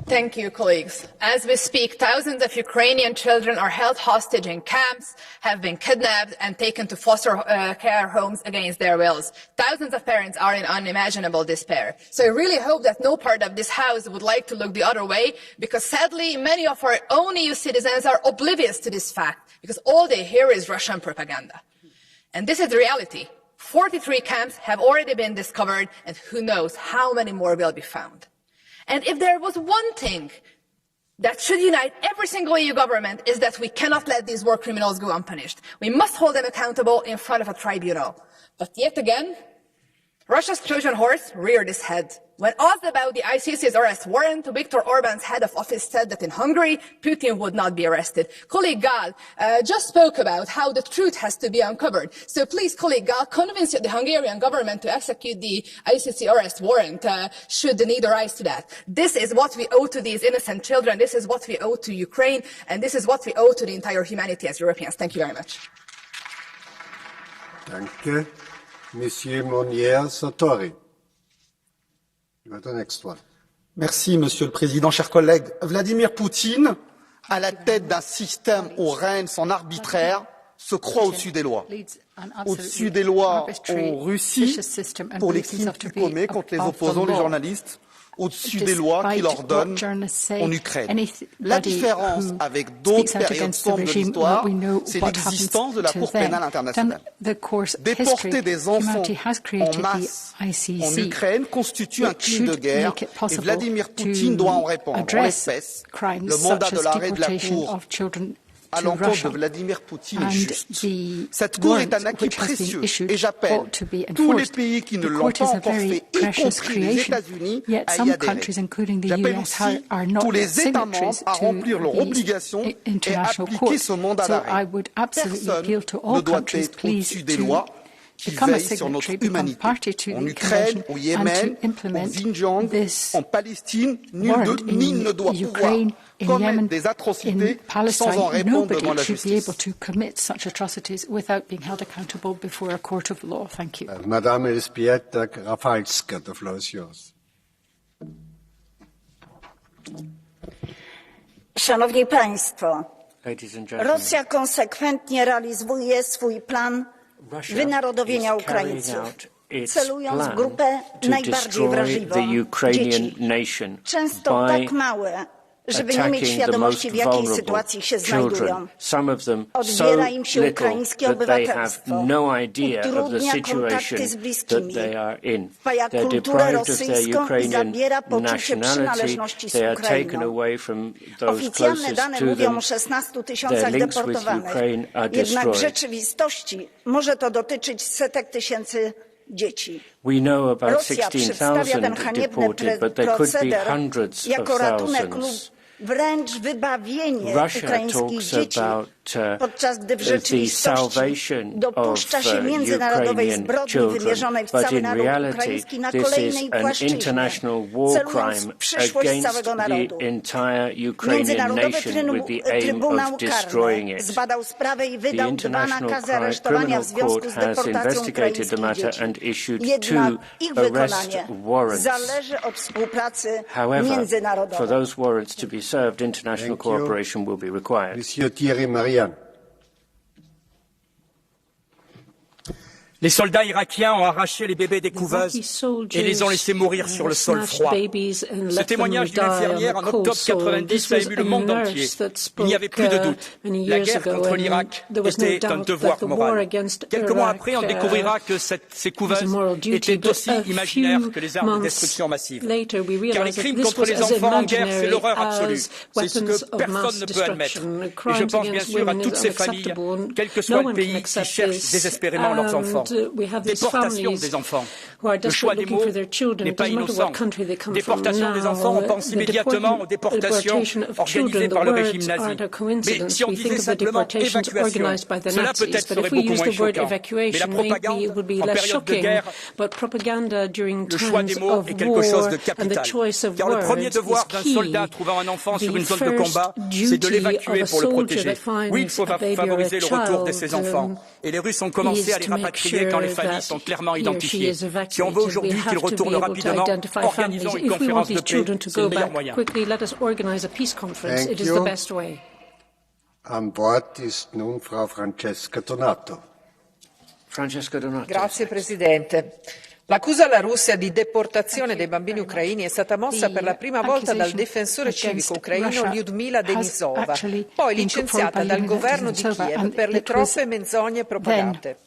Thank you, colleagues. As we speak, thousands of Ukrainian children are held hostage in camps, have been kidnapped and taken to foster care homes against their wills. Thousands of parents are in unimaginable despair. So I really hope that no part of this House would like to look the other way, because sadly, many of our own EU citizens are oblivious to this fact, because all they hear is Russian propaganda. And this is the reality. 43 camps have already been discovered, and who knows how many more will be found. And if there was one thing that should unite every single EU government, is that we cannot let these war criminals go unpunished. We must hold them accountable in front of a tribunal. But yet again, Russia's Trojan horse reared its head. When asked about the ICC's arrest warrant, Viktor Orban's head of office said that in Hungary, Putin would not be arrested. Colleague Gál just spoke about how the truth has to be uncovered. So please, colleague Gál, convince the Hungarian government to execute the ICC arrest warrant should the need arise to that. This is what we owe to these innocent children. This is what we owe to Ukraine. And this is what we owe to the entire humanity as Europeans. Thank you very much. Danke. Monsieur Monnier Sartori. You are the next one. Merci, Monsieur le Président, chers collègues. Vladimir Poutine, à la tête d'un système où règne son arbitraire, se croit au-dessus des lois. Au-dessus des lois en Russie pour les crimes qu'il commet contre les opposants, les journalistes. au-dessus des lois qu'il ordonne en Ukraine. La différence avec d'autres périodes sombres de l'histoire, c'est l'existence de la Cour pénale internationale. Déporter des enfants en masse en Ukraine constitue un crime de guerre et Vladimir Poutine doit en répondre. En l'espèce, le mandat de l'arrêt de la Cour à l'encontre de Vladimir Poutine est juste. Cette Cour est un acquis précieux et j'appelle tous les pays qui ne l'ont pas encore fait, y compris les États-Unis, à y adhérer. J'appelle aussi tous les États membres à remplir leurs obligations et à appliquer ce mandat d'arrêt. Personne ne doit être au-dessus des lois qui veillent sur notre humanité. En Ukraine, au Yémen, au Xinjiang, en Palestine, nul ne doit pouvoir commettre des atrocités sans en répondre devant la justice. Madame Elżbieta Rafalska, the floor is yours. Szanowni Państwo, Rosja konsekwentnie realizuje swój plan wynarodowienia Ukraińców, celując w grupę najbardziej wrażliwą, dzieci, często tak małe, żeby nie mieć świadomości, w jakiej sytuacji się znajdują. Odbiera im się ukraińskie obywatelstwo, utrudnia kontakty z bliskimi, wpaja kulturę rosyjską i zabiera poczucie przynależności z Ukrainą. Oficjalne dane mówią o 16 000 deportowanych, jednak w rzeczywistości może to dotyczyć setek tysięcy dzieci. Rosja przedstawia ten haniebny proceder jako ratunek lub wręcz wybawienie ukraińskich dzieci, podczas gdy w rzeczywistości dopuszcza się międzynarodowej zbrodni wymierzonej w cały naród ukraiński na kolejnej płaszczyźnie, celując w przyszłość całego narodu. Międzynarodowy Trybunał Karny zbadał sprawę i wydał 2 nakazy aresztowania w związku z deportacją ukraińskich dzieci. Jednak ich wykonanie zależy od współpracy międzynarodowej. Served, international cooperation will be required. Monsieur Thierry Marianne. Les soldats irakiens ont arraché les bébés des couveuses et les ont laissés mourir sur le sol froid. Ce témoignage d'une infirmière en octobre 90 a ému le monde entier. Il n'y avait plus de doute. La guerre contre l'Irak était un devoir moral. Quelques mois après, on découvrira que ces couveuses étaient aussi imaginaires que les armes de destruction massive. Car les crimes contre les enfants en guerre, c'est l'horreur absolue. C'est ce que personne ne peut admettre. Et je pense bien sûr à toutes ces familles, quel que soit le pays, qui cherchent désespérément leurs enfants. Déportation des enfants. Le choix des mots n'est pas innocent. Déportation des enfants, on pense immédiatement aux déportations organisées par le régime nazi. Mais si on disait simplement évacuation, cela peut-être serait beaucoup moins choquant. Mais la propagande, en période de guerre, le choix des mots est quelque chose de capital. Car le premier devoir d'un soldat trouvant un enfant sur une zone de combat, c'est de l'évacuer pour le protéger. Oui, il faut favoriser le retour de ces enfants. Et les Russes ont commencé à les rapatrier quand les familles sont clairement identifiées. Si on veut aujourd'hui qu'ils retournent rapidement, organisons une conférence de paix. C'est le meilleur moyen. Thank you. An Bord ist nun Frau Francesca Donato. Grazie Presidente. L'accusa alla Russia di deportazione dei bambini ucraini è stata mossa per la prima volta dal difensore civico ucraino Lyudmila Denisova, poi licenziata dal governo di Kiev per le troppe menzogne propagate.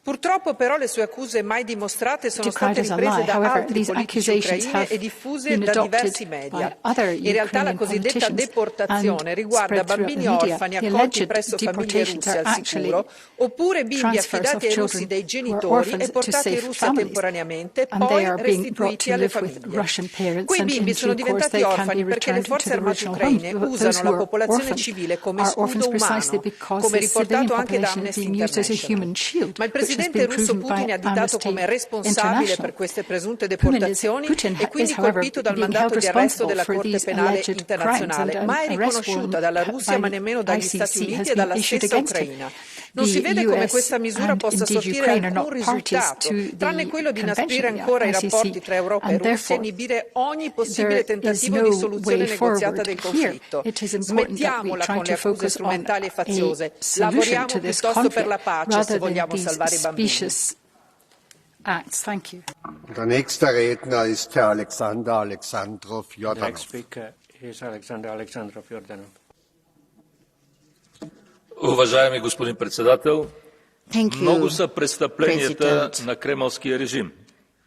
Purtroppo però le sue accuse mai dimostrate sono state riprese da altri politici ucraini e diffuse da diversi media. In realtà la cosiddetta deportazione riguarda bambini orfani accolti presso famiglie russe al sicuro, oppure bimbi affidati ai russi dai genitori e portati in Russia temporaneamente, poi restituiti alle famiglie. Quei bimbi sono diventati orfani perché le forze armate ucraine usano la popolazione civile come scudo umano, come riportato anche da Amnesty International. Ma il presidente russo Putin è additato come responsabile per queste presunte deportazioni e quindi colpito dal mandato di arresto della Corte Penale Internazionale, mai riconosciuta dalla Russia ma nemmeno dagli Stati Uniti e dalla stessa Ucraina. Non si vede come questa misura possa sortire alcun risultato, tranne quello di inasprirare ancora i rapporti tra Europa e Russia e inibire ogni possibile tentativo di soluzione negoziata del conflitto. Smettiamola con le accuse strumentali e faziose, lavoriamo piuttosto per la pace se vogliamo salvare i bambini. acts. Thank you. Der nächste Redner ist Herr Alexander Alexandrov Jordanov. The next speaker is Alexander Alexandrov Jordanov. Уважаеми господин председател, много са престъпленията на кремълския режим.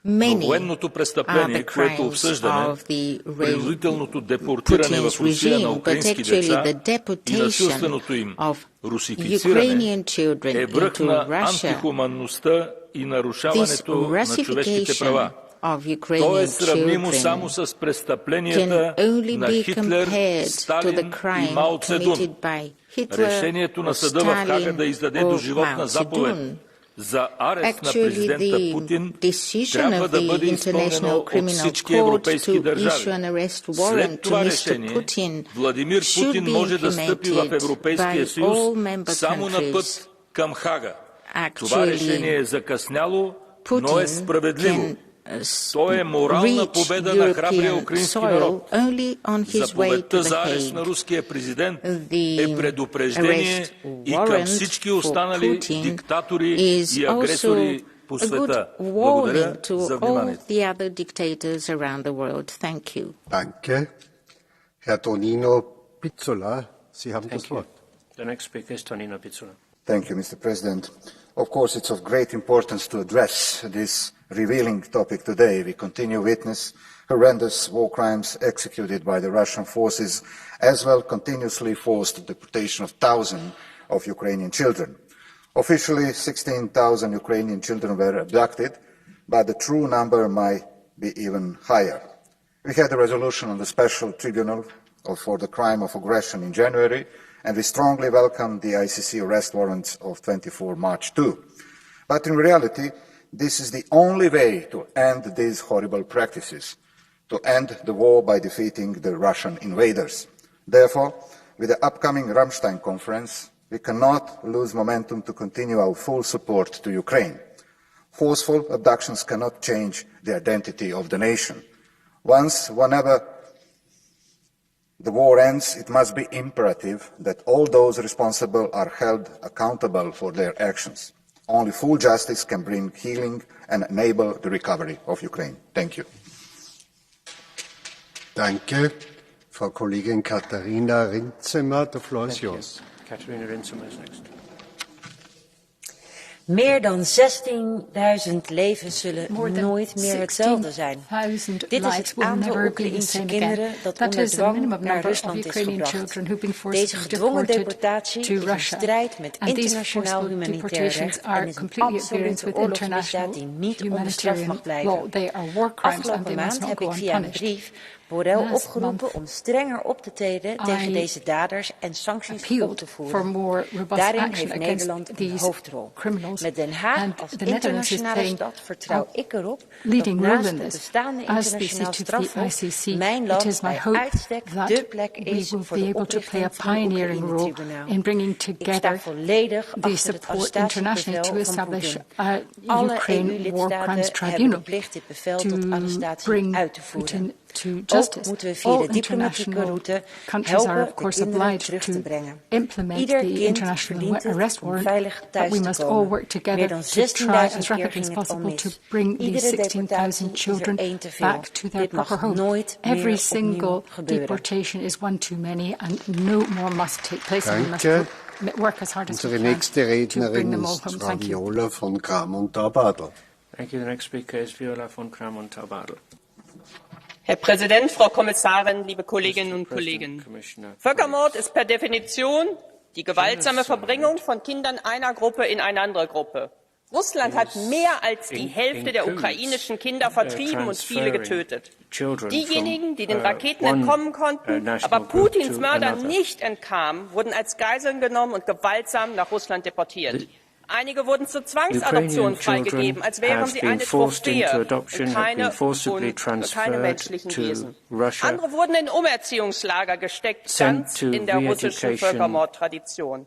Но военното престъпление, което обсъждаме, принудителното депортиране в Русия на украински деца и насилственото им русифициране, е връх на антихуманността и нарушаването на човешките права. То е сравнимо само с престъпленията на Хитлер, Сталин и Мао Цедун. Решението на съда в Хага да издаде доживотна заповед за арест на президента Путин трябва да бъде изпълнено от всички европейски държави. След това решение Владимир Путин може да стъпи в Европейския съюз само на път към Хага. Това решение е закъсняло, но е справедливо. То е морална победа на храбрия украински народ. Заповедта за арест на руския президент е предупреждение и към всички останали диктатори и агресори по света. Благодаря за вниманието. Danke. Herr Tonino Pizzola, Sie haben das Wort. The next speaker is Tonino Pizzola. Thank you, Mr. President. Of course, it's of great importance to address this revealing topic today. We continue to witness horrendous war crimes executed by the Russian forces, as well continuously forced deportation of thousands of Ukrainian children. Officially, 16,000 Ukrainian children were abducted, but the true number might be even higher. We had a resolution on the special tribunal for the crime of aggression in January, and we strongly welcome the ICC arrest warrants of 24 March too. But in reality, this is the only way to end these horrible practices, to end the war by defeating the Russian invaders. Therefore, with the upcoming Ramstein conference, we cannot lose momentum to continue our full support to Ukraine. Forceful abductions cannot change the identity of the nation. Whenever the war ends, it must be imperative that all those responsible are held accountable for their actions. Only full justice can bring healing and enable the recovery of Ukraine. Thank you. Danke. Frau Kollegin Katharina Rindzimmer, the floor is yours. Katharina Rindzimmer is next. Meer dan 16.000 levens zullen nooit meer hetzelfde zijn. Dit is het aantal Oekraïense kinderen dat onder dwang naar Rusland is gebracht. Deze gedwongen deportatie is in strijd met internationaal humanitair recht en is een absolute oorlogsmisdaad die niet onbestraft mag blijven. Afgelopen maand heb ik via een brief Borrell opgeroepen om strenger op te treden tegen deze daders en sancties op te voeren. Daarin heeft Nederland een hoofdrol. Met Den Haag als internationale stad vertrouw ik erop dat naast het bestaande internationaal strafhof mijn land bij uitstek dé plek is voor de oprichting van het Oekraïne-tribunaal. Ik sta volledig achter het arrestatiebevel van Poetin. Alle EU-lidstaten hebben de plicht dit bevel tot arrestatie uit te voeren. Ook moeten we via de diplomatieke route helpen de kinderen terug te brengen. Ieder kind verdient het om veilig thuis te komen. Meer dan 16.000 keer ging het al mis. Iedere deportatie is er één te veel. Dit mag nooit meer opnieuw gebeuren. Danke. Unsere nächste Rednerin ist Frau Viola von Kramon-Taubadel. Thank you. The next speaker is Viola von Kramon-Taubadel. Herr Präsident, Frau Kommissarin, liebe Kolleginnen und Kollegen! Völkermord ist per Definition die gewaltsame Verbringung von Kindern einer Gruppe in eine andere Gruppe. Russland hat mehr als die Hälfte der ukrainischen Kinder vertrieben und viele getötet. Diejenigen, die den Raketen entkommen konnten, aber Putins Mördern nicht entkamen, wurden als Geiseln genommen und gewaltsam nach Russland deportiert. Einige wurden zur Zwangsadoption freigegeben, als wären sie eine Trophäe und keine menschlichen Wesen. Andere wurden in Umerziehungslager gesteckt, ganz in der russischen Völkermordtradition.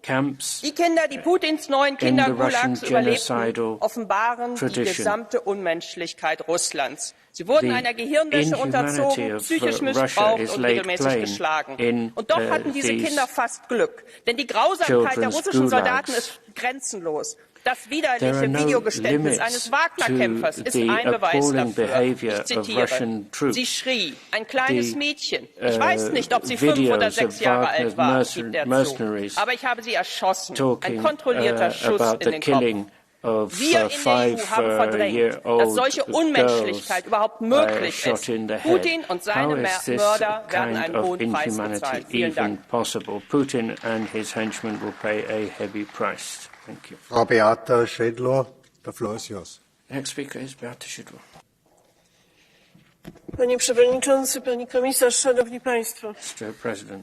Die Kinder, die Putins neuen Kindergulags überlebten, offenbaren die gesamte Unmenschlichkeit Russlands. Sie wurden einer Gehirnwäsche unterzogen, psychisch missbraucht und regelmäßig geschlagen. Und doch hatten diese Kinder fast Glück, denn die Grausamkeit der russischen Soldaten ist grenzenlos. Das widerliche Videogeständnis eines Wagner-Kämpfers ist ein Beweis dafür. Ich zitiere, sie schrie, ein kleines Mädchen. Ich weiß nicht, ob sie 5 oder 6 Jahre alt war, gibt er zu. Aber ich habe sie erschossen. Ein kontrollierter Schuss in den Kopf. Wir in der EU haben verdrängt, dass solche Unmenschlichkeit überhaupt möglich ist. Putin und seine Mörder werden einen hohen Preis bezahlen. Vielen Dank. Putin and his henchmen will pay a heavy price. Thank you. Frau Beata Szydło, the floor is yours. Next speaker is Beata Szydło. Panie Przewodniczący, Pani Komisarz, Szanowni Państwo.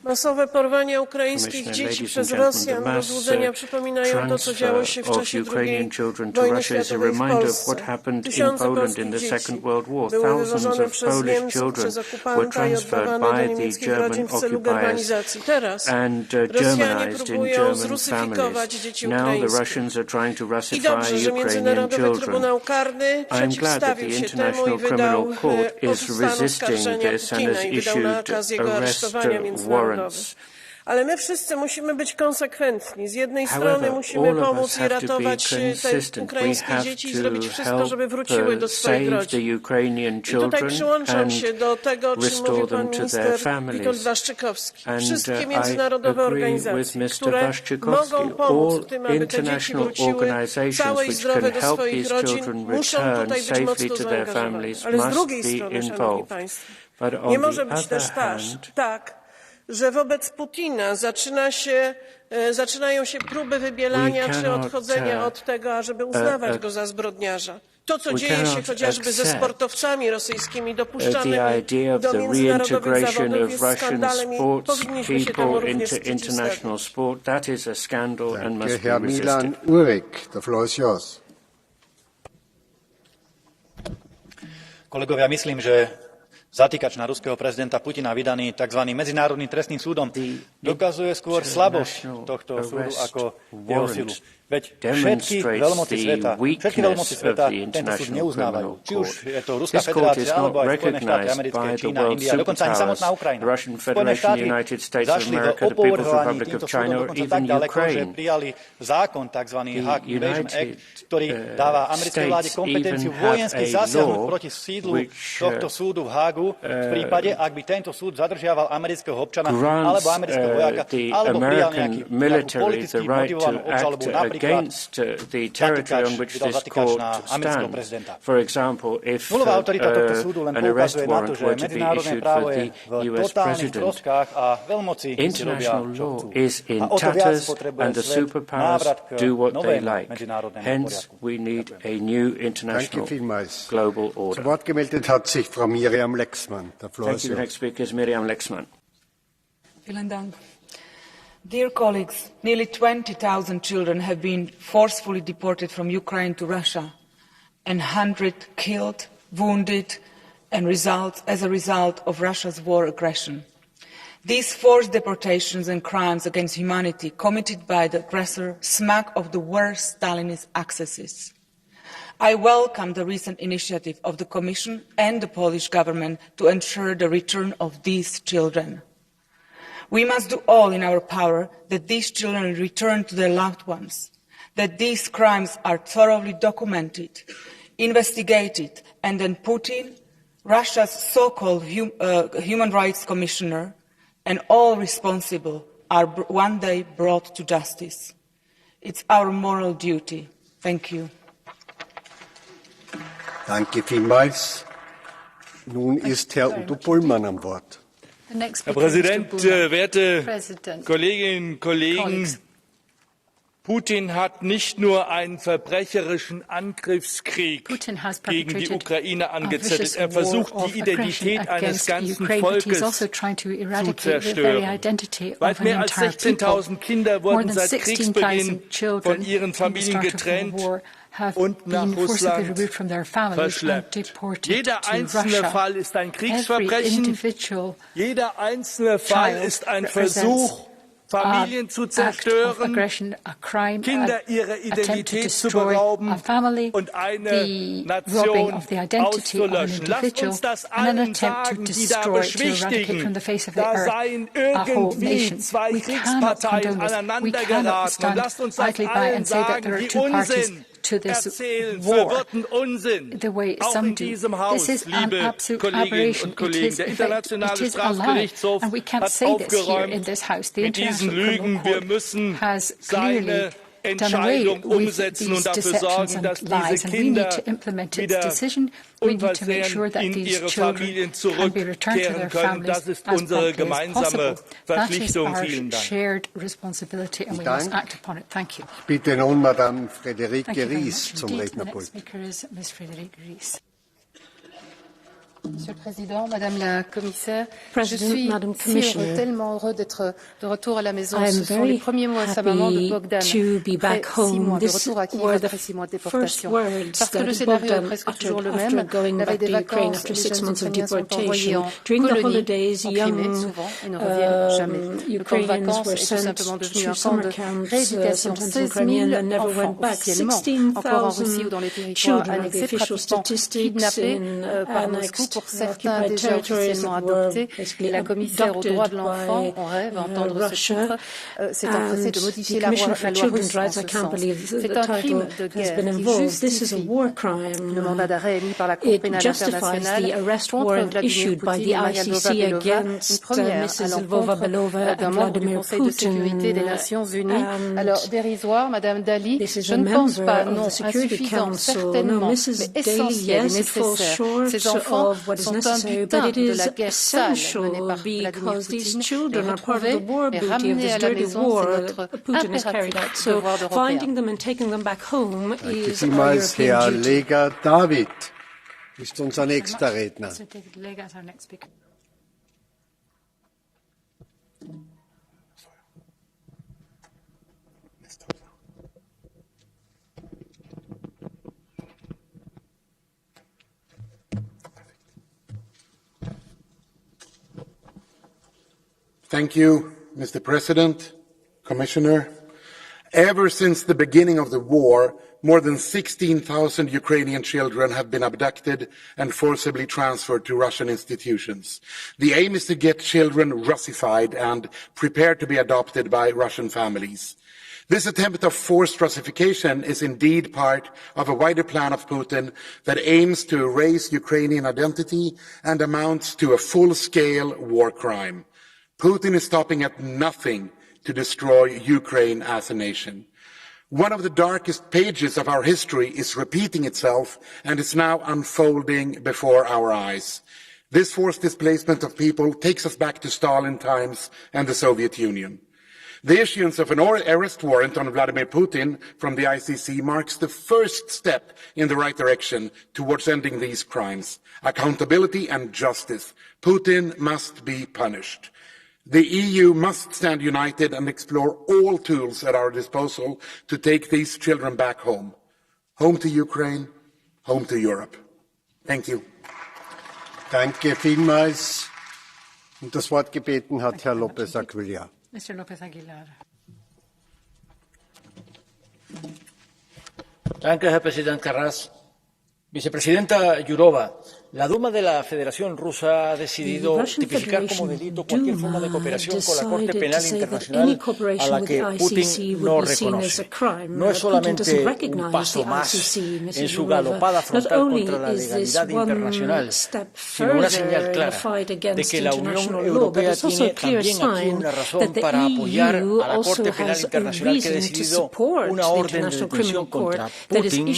Masowe porwania ukraińskich dzieci przez Rosjan do złudzenia przypominają to, co działo się w czasie II wojny światowej w Polsce. Tysiące polskich dzieci były wywożone przez Niemców, przez okupanta i oddawane do niemieckich rodzin w celu germanizacji. Teraz Rosjanie próbują zrusyfikować dzieci ukraińskie. I dobrze, że Międzynarodowy Trybunał Karny przeciwstawił się temu i wydał resisting this and has issued arrest warrants. Ale my wszyscy musimy być konsekwentni. Z jednej strony musimy pomóc i ratować te ukraińskie dzieci i zrobić wszystko, żeby wróciły do swoich rodzin. I tutaj przyłączam się do tego, o czym mówił pan minister Witold Waszczykowski. Wszystkie międzynarodowe organizacje, które mogą pomóc tym, aby te dzieci wróciły całe i zdrowe do swoich rodzin, muszą tutaj być mocno zaangażowane. Ale z drugiej strony, szanowni państwo, nie może być też tak, że wobec Putina zaczynają się próby wybielania czy odchodzenia od tego, ażeby uznawać go za zbrodniarza. To, co dzieje się chociażby ze sportowcami rosyjskimi dopuszczanymi do międzynarodowych zawodów, jest skandalem i powinniśmy się temu również przeciwstawić. Milan Urik, the floor is yours. Kolegovia, myslím, že zatýkač na ruského prezidenta Putina vydaný tzv. Medzinárodným trestným súdom dokazuje skôr slabosť tohto súdu ako jeho silu. Veď všetky veľmoci sveta tento súd neuznávajú. Či už je to Ruská federácia, alebo aj Spojené štáty americké, Čína, India, dokonca ani samotná Ukrajina. Spojené štáty zašli do opovrhovaní týmto súdom dokonca tak ďaleko, že prijali zákon tzv. Hague Invasion Act, ktorý dáva americkej vláde kompetenciu vojensky zasiahnuť proti sídlu tohto súdu v Hágu v prípade, ak by tento súd zadržiaval amerického občana alebo amerického vojáka, alebo prijal nejakú politicky motivovanú obžalobu against the territory on which this court stands. For example, if an arrest warrant were to be issued for the US president, international law is in tatters and the superpowers do what they like. Hence, we need a new international global order. Zu Wort gemeldet hat sich Frau Miriam Lexmann. Thank you. The next speaker is Miriam Lexmann. Vielen Dank. Dear colleagues, nearly 20,000 children have been forcefully deported from Ukraine to Russia, and 100 killed, wounded, and as a result of Russia's war aggression. These forced deportations and crimes against humanity committed by the aggressor smack of the worst Stalinist excesses. I welcome the recent initiative of the Commission and the Polish government to ensure the return of these children. We must do all in our power that these children return to their loved ones, that these crimes are thoroughly documented, investigated, and then Putin, Russia's so-called human rights commissioner, and all responsible are one day brought to justice. It's our moral duty. Thank you. Danke vielmals. Nun ist Herr Udo Bullmann am Wort. Herr Präsident, werte Kolleginnen und Kollegen! Putin hat nicht nur einen verbrecherischen Angriffskrieg gegen die Ukraine angezettelt, er versucht, die Identität eines ganzen Volkes zu zerstören. Weit mehr als 16.000 Kinder wurden seit Kriegsbeginn von ihren Familien getrennt und nach Russland verschleppt. Jeder einzelne Fall ist ein Kriegsverbrechen, jeder einzelne Fall ist ein Versuch, Familien zu zerstören, Kinder ihrer Identität zu berauben und eine Nation auszulöschen. Lasst uns das allen sagen, die da beschwichtigen, da seien irgendwie zwei Kriegsparteien aneinandergeraten. Und lasst uns das allen sagen, die Unsinn erzählen, verwirrten Unsinn, auch in diesem Haus, liebe Kolleginnen und Kollegen. Der Internationale Strafgerichtshof hat aufgeräumt mit diesen Lügen. Wir müssen seine Entscheidung umsetzen und dafür sorgen, dass diese Kinder wieder unversehrt in ihre Familien zurückkehren können. Das ist unsere gemeinsame Verpflichtung. Vielen Dank. Ich bitte nun Madame Frédérique Ries zum Rednerpult. Monsieur le Président, Madame la Commissaire, je suis tellement heureux d'être de retour à la maison. Ce sont les premiers mots à sa maman de Bogdan, après 6 mois de retour à Kiev après 6 mois de déportation. Parce que le scénario est presque toujours le même. La veille des vacances, les jeunes Ukrainiens sont envoyés en colonie, en Crimée, souvent, et ne reviennent jamais. Le camp de vacances est tout simplement devenu un camp de rééducation. 16 000 enfants officiellement, encore en Russie ou dans les territoires annexés, pratiquement kidnappés par Moscou, pour certains déjà officiellement adoptés. Et la commissaire aux droits de l'enfant, on rêve entendre ce chiffre, s'est empressée de modifier la loi russe en ce sens. C'est un crime de guerre qui justifie le mandat d'arrêt émis par la Cour pénale internationale contre Vladimir Poutine et Maria Lvova-Belova, une première à l'encontre d'un membre du Conseil de sécurité des Nations Unies. Alors, dérisoire, Madame Dali, je ne pense pas, non, insuffisant, certainement, mais essentiel et nécessaire. Ces enfants sont un butin de la guerre sale menée par Vladimir Poutine, et retrouver et ramener à la maison, c'est notre impératif devoir d'Européens. Vielmals, Herr Lega David ist unser nächster Redner. Thank you, Mr. President, Commissioner. Ever since the beginning of the war, more than 16,000 Ukrainian children have been abducted and forcibly transferred to Russian institutions. The aim is to get children Russified and prepared to be adopted by Russian families. This attempt of forced Russification is indeed part of a wider plan of Putin that aims to erase Ukrainian identity and amounts to a full-scale war crime. Putin is stopping at nothing to destroy Ukraine as a nation. One of the darkest pages of our history is repeating itself and is now unfolding before our eyes. This forced displacement of people takes us back to Stalin times and the Soviet Union. The issuance of an arrest warrant on Vladimir Putin from the ICC marks the first step in the right direction towards ending these crimes. Accountability and justice. Putin must be punished. The EU must stand united and explore all tools at our disposal to take these children back home. Home to Ukraine, home to Europe. Thank you. Danke vielmals. Und das Wort gebeten hat Herr López Aguilar. Mr. López Aguilar. Danke, Herr Präsident Karas. Vicepresidenta Jourova, la Duma de la Federación Rusa ha decidido tipificar como delito cualquier forma de cooperación con la Corte Penal Internacional a la que Putin no reconoce. No es solamente un paso más en su galopada frontal contra la legalidad internacional, sino una señal clara de que la Unión Europea tiene también aquí una razón para apoyar a la Corte Penal Internacional que ha decidido una orden de detención contra Putin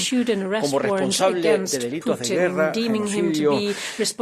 como responsable de delitos de guerra, genocidio,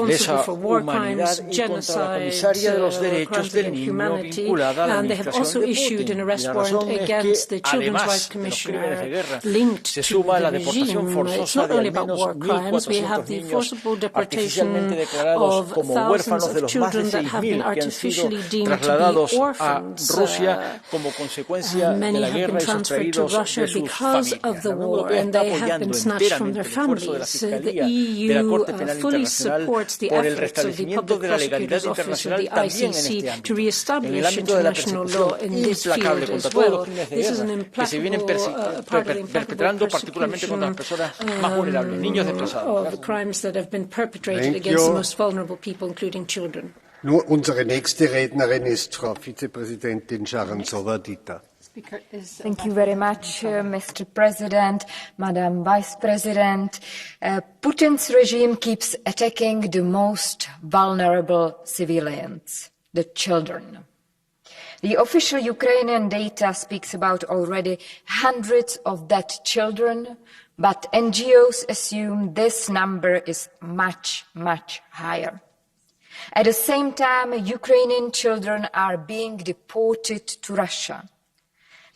lesa humanidad y contra la comisaria de los derechos del niño vinculada a la administración de Putin. La razón es que, además de los crímenes de guerra, se suma la deportación forzosa de al menos 1.400 niños artificialmente declarados como huérfanos de los más de 6.000 que han sido trasladados a Rusia como consecuencia de la guerra y sustraídos de sus familias. La Unión Europea está apoyando enteramente el esfuerzo de la Fiscalía de la Corte Penal Internacional fully supports the efforts of the Public Prosecutor's Office of the ICC to re-establish international law in this field as well. This is an implacable part of the implacable persecution of the crimes that have been perpetrated against the most vulnerable people, including children. Unsere nächste Rednerin ist Frau Vizepräsidentin Sharantsova-Dita. Thank you very much, Mr. President, Madam Vice President. Putin's regime keeps attacking the most vulnerable civilians, the children. The official Ukrainian data speaks about already hundreds of dead children, but NGOs assume this number is much, much higher. At the same time, Ukrainian children are being deported to Russia.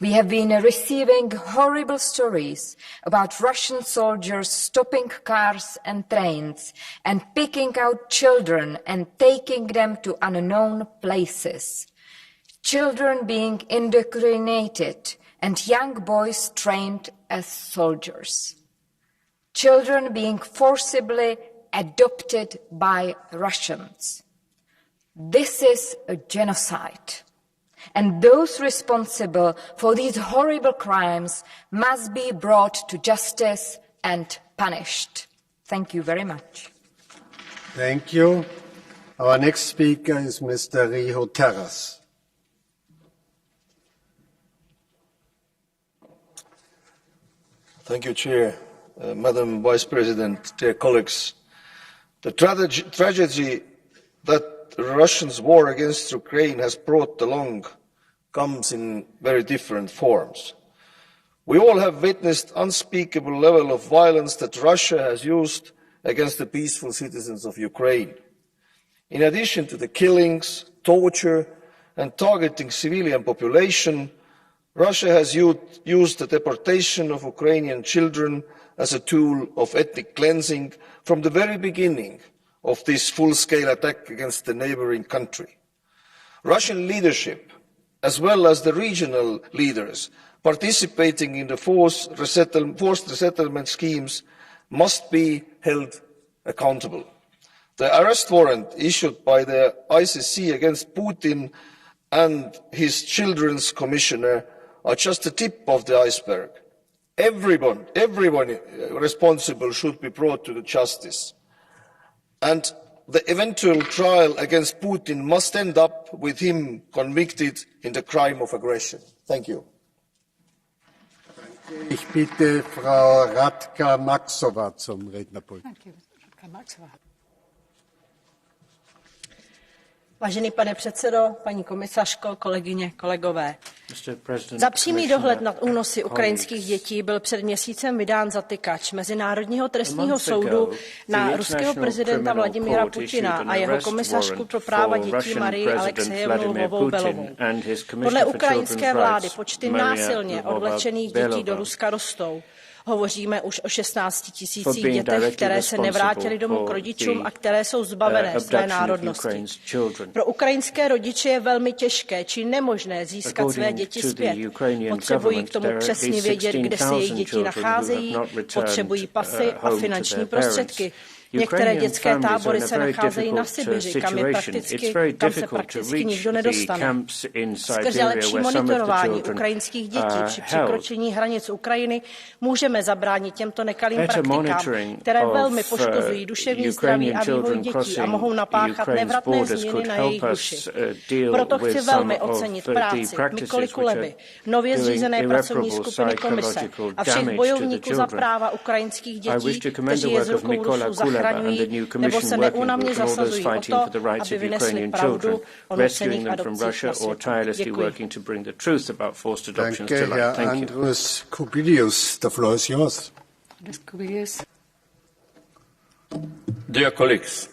We have been receiving horrible stories about Russian soldiers stopping cars and trains and picking out children and taking them to unknown places. Children being indoctrinated and young boys trained as soldiers. Children being forcibly adopted by Russians. This is a genocide. And those responsible for these horrible crimes must be brought to justice and punished. Thank you very much. Thank you. Our next speaker is Mr. Riho Terras. Thank you, Chair. Madam Vice President, dear colleagues, the tragedy that the Russians' war against Ukraine has brought along comes in very different forms. We all have witnessed unspeakable level of violence that Russia has used against the peaceful citizens of Ukraine. In addition to the killings, torture, and targeting civilian population, Russia has used the deportation of Ukrainian children as a tool of ethnic cleansing from the very beginning of this full-scale attack against the neighboring country. Russian leadership, as well as the regional leaders participating in the forced resettlement schemes, must be held accountable. The arrest warrant issued by the ICC against Putin and his children's commissioner are just the tip of the iceberg. Everyone responsible should be brought to justice. And the eventual trial against Putin must end up with him convicted in the crime of aggression. Thank you. Ich bitte Frau Radka Maxova zum Rednerpult. Vážený pane předsedo, paní komisařko, kolegyně, kolegové. Za přímý dohled nad únosy ukrajinských dětí byl před měsícem vydán zatykač Mezinárodního trestního soudu na ruského prezidenta Vladimira Putina a jeho komisařku pro práva dětí Marii Alexejevnu Lvovou-Belovou. Podle ukrajinské vlády počty násilně odvlečených dětí do Ruska rostou. Hovoříme už o 16 000 dětech, které se nevrátily domů k rodičům a které jsou zbavené své národnosti. Pro ukrajinské rodiče je velmi těžké či nemožné získat své děti zpět. Potřebují k tomu přesně vědět, kde se jejich děti nacházejí, potřebují pasy a finanční prostředky. Některé dětské tábory se nacházejí na Sibiři, kam se prakticky nikdo nedostane. Skrze lepší monitorování ukrajinských dětí při překročení hranic Ukrajiny můžeme zabránit těmto nekalým praktikám, které velmi poškozují duševní zdraví a vývoj dětí a mohou napáchat nevratné změny na jejich duši. Proto chci velmi ocenit práci Mikoly Kuleby, nově zřízené pracovní skupiny komise a všech bojovníků za práva ukrajinských dětí, kteří je z rukou Rusů zachraňují nebo se neúnavně zasazují o to, aby vynesli pravdu o nucených adopcích na svět. Děkuji. Dear colleagues,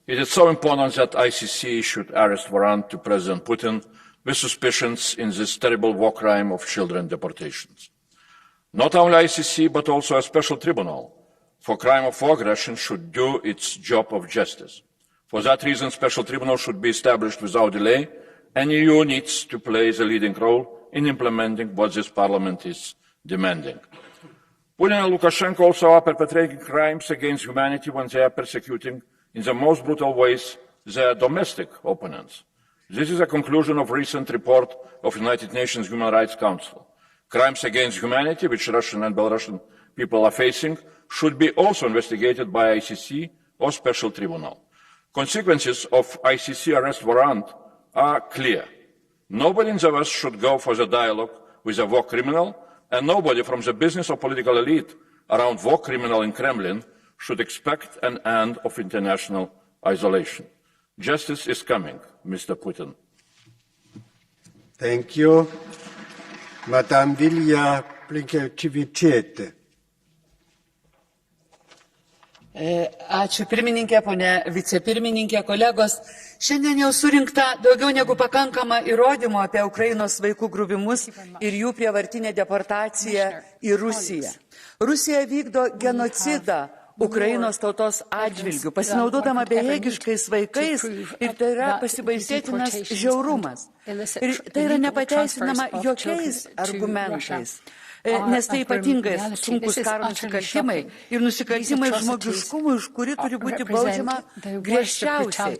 it is so important that ICC issued arrest warrant to President Putin with suspicions in this terrible war crime of children deportations. Not only ICC, but also a special tribunal for crime of aggression should do its job of justice. For that reason, special tribunal should be established without delay, and EU needs to play the leading role in implementing what this Parliament is demanding. Putin and Lukashenko also are perpetrating crimes against humanity when they are persecuting in the most brutal ways their domestic opponents. This is a conclusion of a recent report of the United Nations Human Rights Council. Crimes against humanity, which Russian and Belarusian people are facing, should be also investigated by ICC or special tribunal. Consequences of ICC arrest warrant are clear. Nobody in the West should go for the dialogue with a war criminal, and nobody from the business or political elite around war criminal in Kremlin should expect an end of international isolation. Justice is coming, Mr. Putin. Thank you. Madame Vilja Blinkevičiūtė. Ačiū pirmininkė, ponė vicepirmininkė, kolegos. Šiandien jau surinkta daugiau negu pakankama įrodymų apie Ukrainos vaikų grūbimus ir jų prievartinę deportaciją į Rusiją. Rusija vykdo genocidą Ukrainos tautos atžvilgių, pasinaudodama bejėgiškais vaikais, ir tai yra pasibaisėtinas žiaurumas. Ir tai yra nepateisinama jokiais argumentais. Nes tai ypatingai sunkus karo nusikaltimai ir nusikaltimai žmogiškumui, už kurį turi būti baudžiama griežčiausiai.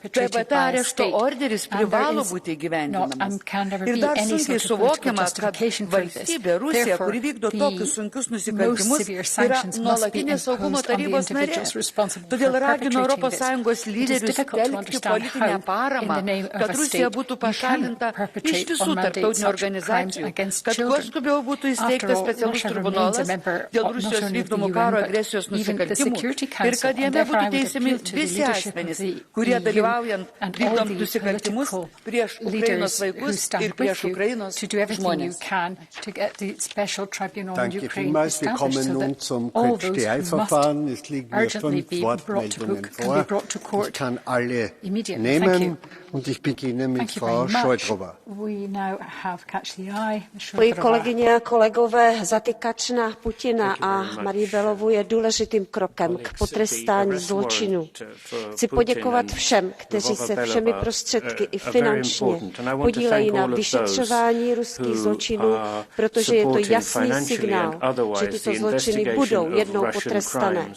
TVT arešto orderis privalo būti įgyvendinamas. Ir dar sunkiai suvokiama, kad valstybė Rusija, kuri vykdo tokius sunkius nusikaltimus, yra nuolatinės saugumo tarybos narė. Todėl ragino ES lyderius telkti politinę paramą, kad Rusija būtų pašalinta iš visų tarptautinių organizacijų, kad kuo skubiau būtų įsteigtas specialus tribunolas dėl Rusijos vykdomų karo agresijos nusikaltimų ir kad jame būtų teisiami visi asmenys, kurie dalyvaujant vykdant nusikaltimus prieš Ukrainos vaikus ir prieš Ukrainos žmonės. Danke vielmals. Wir kommen nun zum Catch-the-Eye-Verfahren. Es liegen mir 5 Wortmeldungen vor. Ich kann alle nehmen und ich beginne mit Frau Šojdrová. Kolegyně a kolegové, zatykač na Putina a Marii Belovu je důležitým krokem k potrestání zločinů. Chci poděkovat všem, kteří se všemi prostředky i finančně podílejí na vyšetřování ruských zločinů, protože je to jasný signál, že tyto zločiny budou jednou potrestané.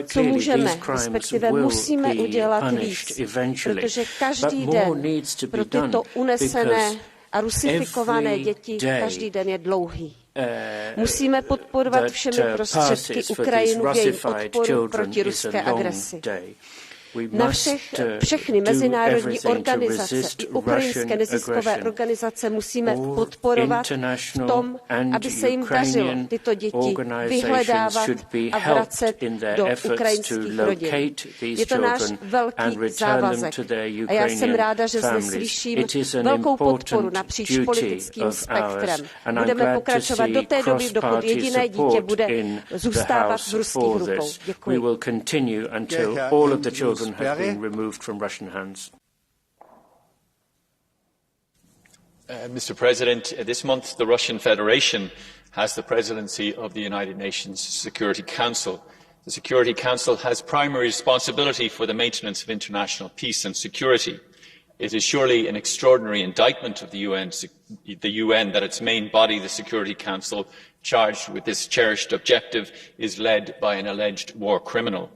Co můžeme, respektive musíme udělat víc, protože každý den pro tyto unesené a rusifikované děti každý den je dlouhý. Musíme podporovat všemi prostředky Ukrajinu v jejím odporu proti ruské agresi. Všechny mezinárodní organizace i ukrajinské neziskové organizace musíme podporovat v tom, aby se jim dařilo tyto děti vyhledávat a vracet do ukrajinských rodin. Je to náš velký závazek a já jsem ráda, že zde slyším velkou podporu napříč politickým spektrem. Budeme pokračovat do té doby, dokud jediné dítě bude zůstávat v ruských rukou. Děkuji. Have been removed from Russian hands. Mr. President, this month the Russian Federation has the presidency of the United Nations Security Council. The Security Council has primary responsibility for the maintenance of international peace and security. It is surely an extraordinary indictment of the UN that its main body, the Security Council, charged with this cherished objective, is led by an alleged war criminal.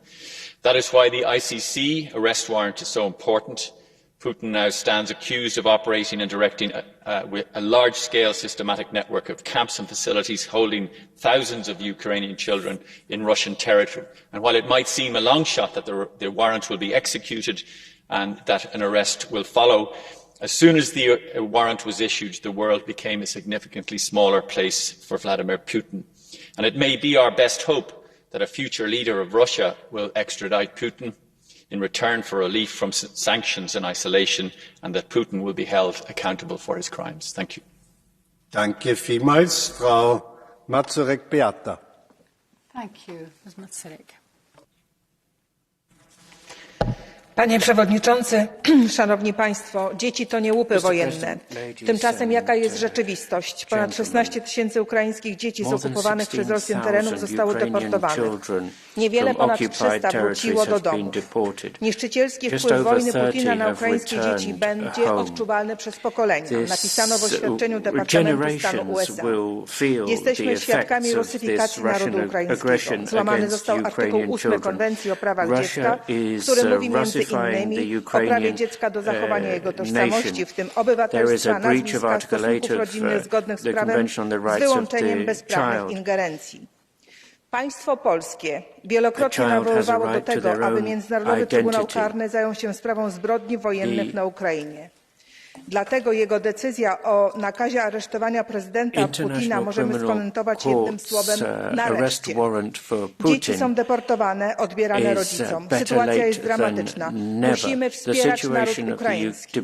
That is why the ICC arrest warrant is so important. Putin now stands accused of operating and directing a large-scale systematic network of camps and facilities holding thousands of Ukrainian children in Russian territory. And while it might seem a long shot that the warrant will be executed and that an arrest will follow, as soon as the warrant was issued, the world became a significantly smaller place for Vladimir Putin. And it may be our best hope that a future leader of Russia will extradite Putin in return for relief from sanctions and isolation, and that Putin will be held accountable for his crimes. Thank you. Danke vielmals, Frau Mazurek-Beata. Thank you, Ms. Mazurek. Panie Przewodniczący, Szanowni Państwo, dzieci to nie łupy wojenne. Tymczasem jaka jest rzeczywistość? Ponad 16 000 ukraińskich dzieci z okupowanych przez Rosję terenów zostało deportowanych. Niewiele ponad 300 wróciło do domu. Niszczycielski wpływ wojny Putina na ukraińskie dzieci będzie odczuwalny przez pokolenia, napisano w oświadczeniu Departamentu Stanu USA. Jesteśmy świadkami rusyfikacji narodu ukraińskiego. Złamany został artykuł 8 Konwencji o prawach dziecka, który mówi między innymi o prawie dziecka do zachowania jego tożsamości, w tym obywatelstwa, nazwiska, stosunków rodzinnych zgodnych z prawem, z wyłączeniem bezprawnych ingerencji. Państwo polskie wielokrotnie nawoływało do tego, aby Międzynarodowy Trybunał Karny zajął się sprawą zbrodni wojennych na Ukrainie. Dlatego jego decyzja o nakazie aresztowania prezydenta Putina możemy skomentować jednym słowem nareszcie. Dzieci są deportowane, odbierane rodzicom. Sytuacja jest dramatyczna. Musimy wspierać naród ukraiński.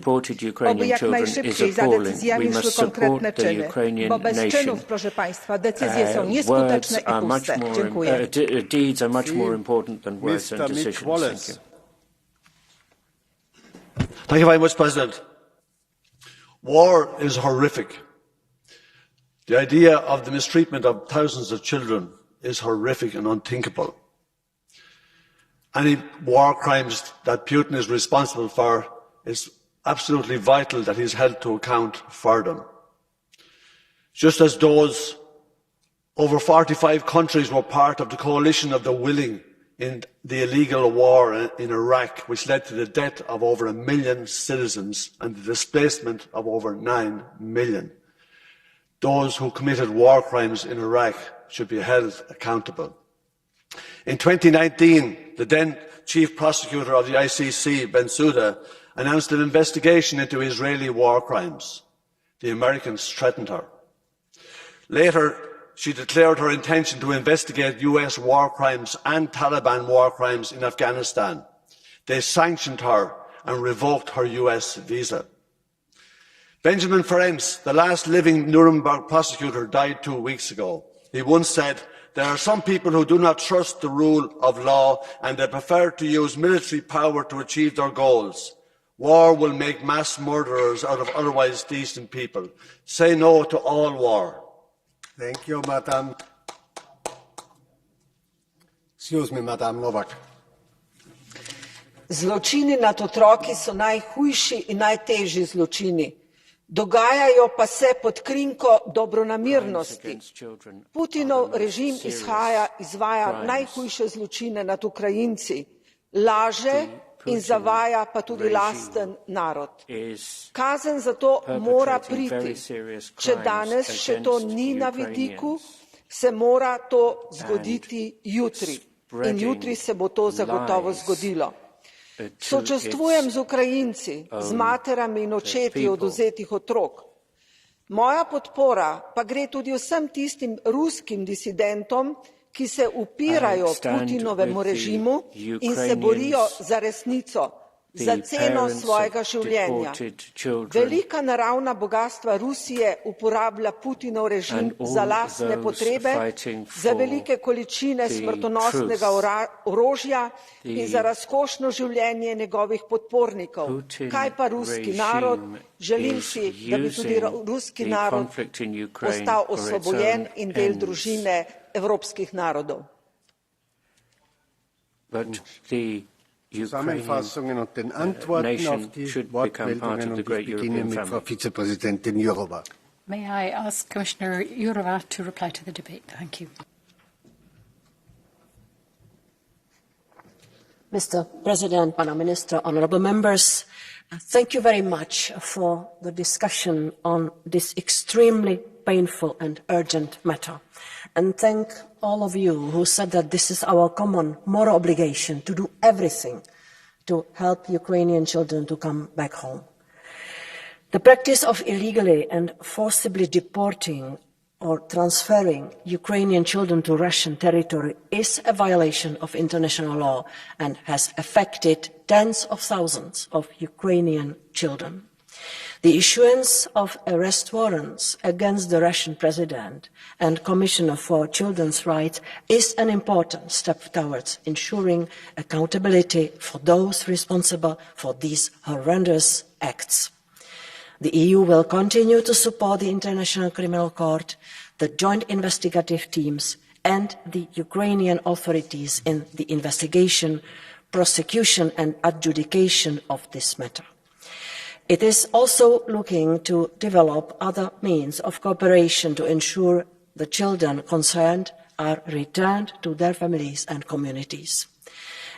Oby jak najszybciej za decyzjami szły konkretne czyny, bo bez czynów, proszę Państwa, decyzje są nieskuteczne i puste. Dziękuję. Thank you very much, President. War is horrific. The idea of the mistreatment of thousands of children is horrific and unthinkable. Any war crimes that Putin is responsible for, is absolutely vital that he is held to account for them. Just as those over 45 countries were part of the coalition of the willing in the illegal war in Iraq, which led to the death of over 1 million citizens and the displacement of over 9 million. Those who committed war crimes in Iraq should be held accountable. In 2019, the then chief prosecutor of the ICC, Bensouda, announced an investigation into Israeli war crimes. The Americans threatened her. Later, she declared her intention to investigate US war crimes and Taliban war crimes in Afghanistan. They sanctioned her and revoked her US visa. Benjamin Ferencz, the last living Nuremberg prosecutor, died 2 weeks ago. He once said, "There are some people who do not trust the rule of law and they prefer to use military power to achieve their goals. War will make mass murderers out of otherwise decent people. Say no to all war." Thank you, Madam. Excuse me, Madam Novak. Zločini nad otroki so najhujši in najtežji zločini. Dogajajo pa se pod krinko dobronamernosti. Putinov režim izvaja najhujše zločine nad Ukrajinci, laže in zavaja pa tudi lasten narod. Kazen za to mora priti. Če danes še to ni na vidiku, se mora to zgoditi jutri. In jutri se bo to zagotovo zgodilo. Sočustvujem z Ukrajinci, z materami in očeti odvzetih otrok. Moja podpora pa gre tudi vsem tistim ruskim disidentom, ki se upirajo Putinovemu režimu in se borijo za resnico, za ceno svojega življenja. Velika naravna bogatstva Rusije uporablja Putinov režim za lastne potrebe, za velike količine smrtonosnega orožja in za razkošno življenje njegovih podpornikov. Kaj pa ruski narod? Želim si, da bi tudi ruski narod postal osvobojen in del družine evropskih narodov. Zusammenfassungen und den Antworten auf die Wortmeldungen, und ich beginne mit Frau Vizepräsidentin Jourova. May I ask Commissioner Jourova to reply to the debate? Thank you. Mr. President, Madam Minister, honourable members, thank you very much for the discussion on this extremely painful and urgent matter. And thank all of you who said that this is our common moral obligation to do everything to help Ukrainian children to come back home. The practice of illegally and forcibly deporting or transferring Ukrainian children to Russian territory is a violation of international law and has affected tens of thousands of Ukrainian children. The issuance of arrest warrants against the Russian president and Commissioner for Children's Rights is an important step towards ensuring accountability for those responsible for these horrendous acts. The EU will continue to support the International Criminal Court, the joint investigative teams and the Ukrainian authorities in the investigation, prosecution and adjudication of this matter. It is also looking to develop other means of cooperation to ensure the children concerned are returned to their families and communities.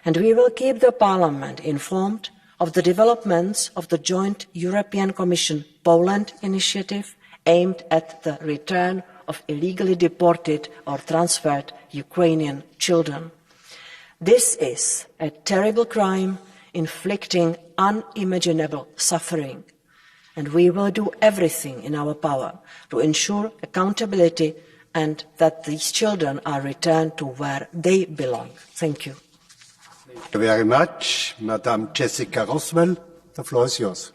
And we will keep the Parliament informed of the developments of the joint European Commission Poland initiative aimed at the return of illegally deported or transferred Ukrainian children. This is a terrible crime inflicting unimaginable suffering, and we will do everything in our power to ensure accountability and that these children are returned to where they belong. Thank you. Thank you very much. Madam Jessica Roswell, the floor is yours.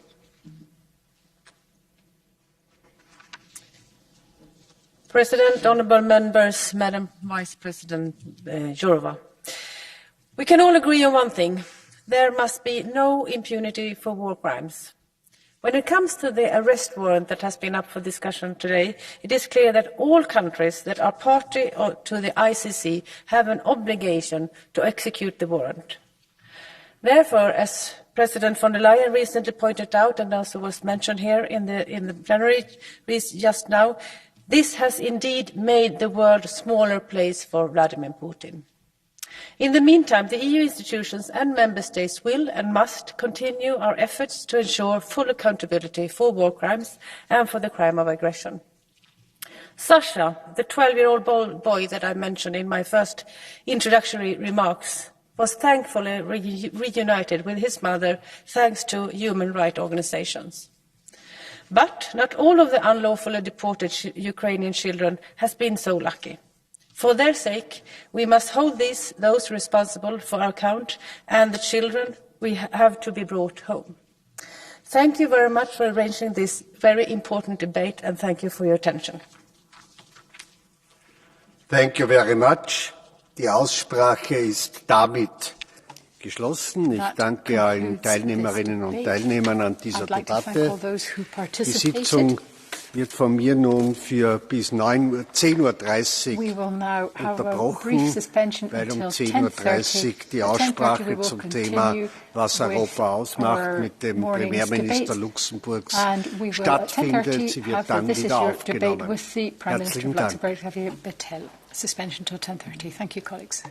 President, honourable members, Madam Vice President Jourova, we can all agree on one thing. There must be no impunity for war crimes. When it comes to the arrest warrant that has been up for discussion today, it is clear that all countries that are party to the Icc have an obligation to execute the warrant. Therefore, as President von der Leyen recently pointed out, and also was mentioned here in the plenary just now, this has indeed made the world a smaller place for Vladimir Putin. In the meantime, the EU institutions and member states will and must continue our efforts to ensure full accountability for war crimes and for the crime of aggression. Sasha, the 12-year-old boy that I mentioned in my first introductory remarks, was thankfully reunited with his mother thanks to human rights organizations. But not all of the unlawfully deported Ukrainian children has been so lucky. For their sake, we must hold those responsible for our account, and the children we have to be brought home. Thank you very much for arranging this very important debate, and thank you for your attention. Thank you very much. Die Aussprache ist damit geschlossen. Ich danke allen Teilnehmerinnen und Teilnehmern an dieser Debatte. Die Sitzung wird von mir nun für bis 10:30 Uhr unterbrochen, weil um 10:30 Uhr die Aussprache zum Thema Was Europa ausmacht mit dem Premierminister Luxemburgs stattfindet. Sie wird dann wieder aufgenommen. Herzlichen Dank. Suspension till 10:30. Thank you, colleagues.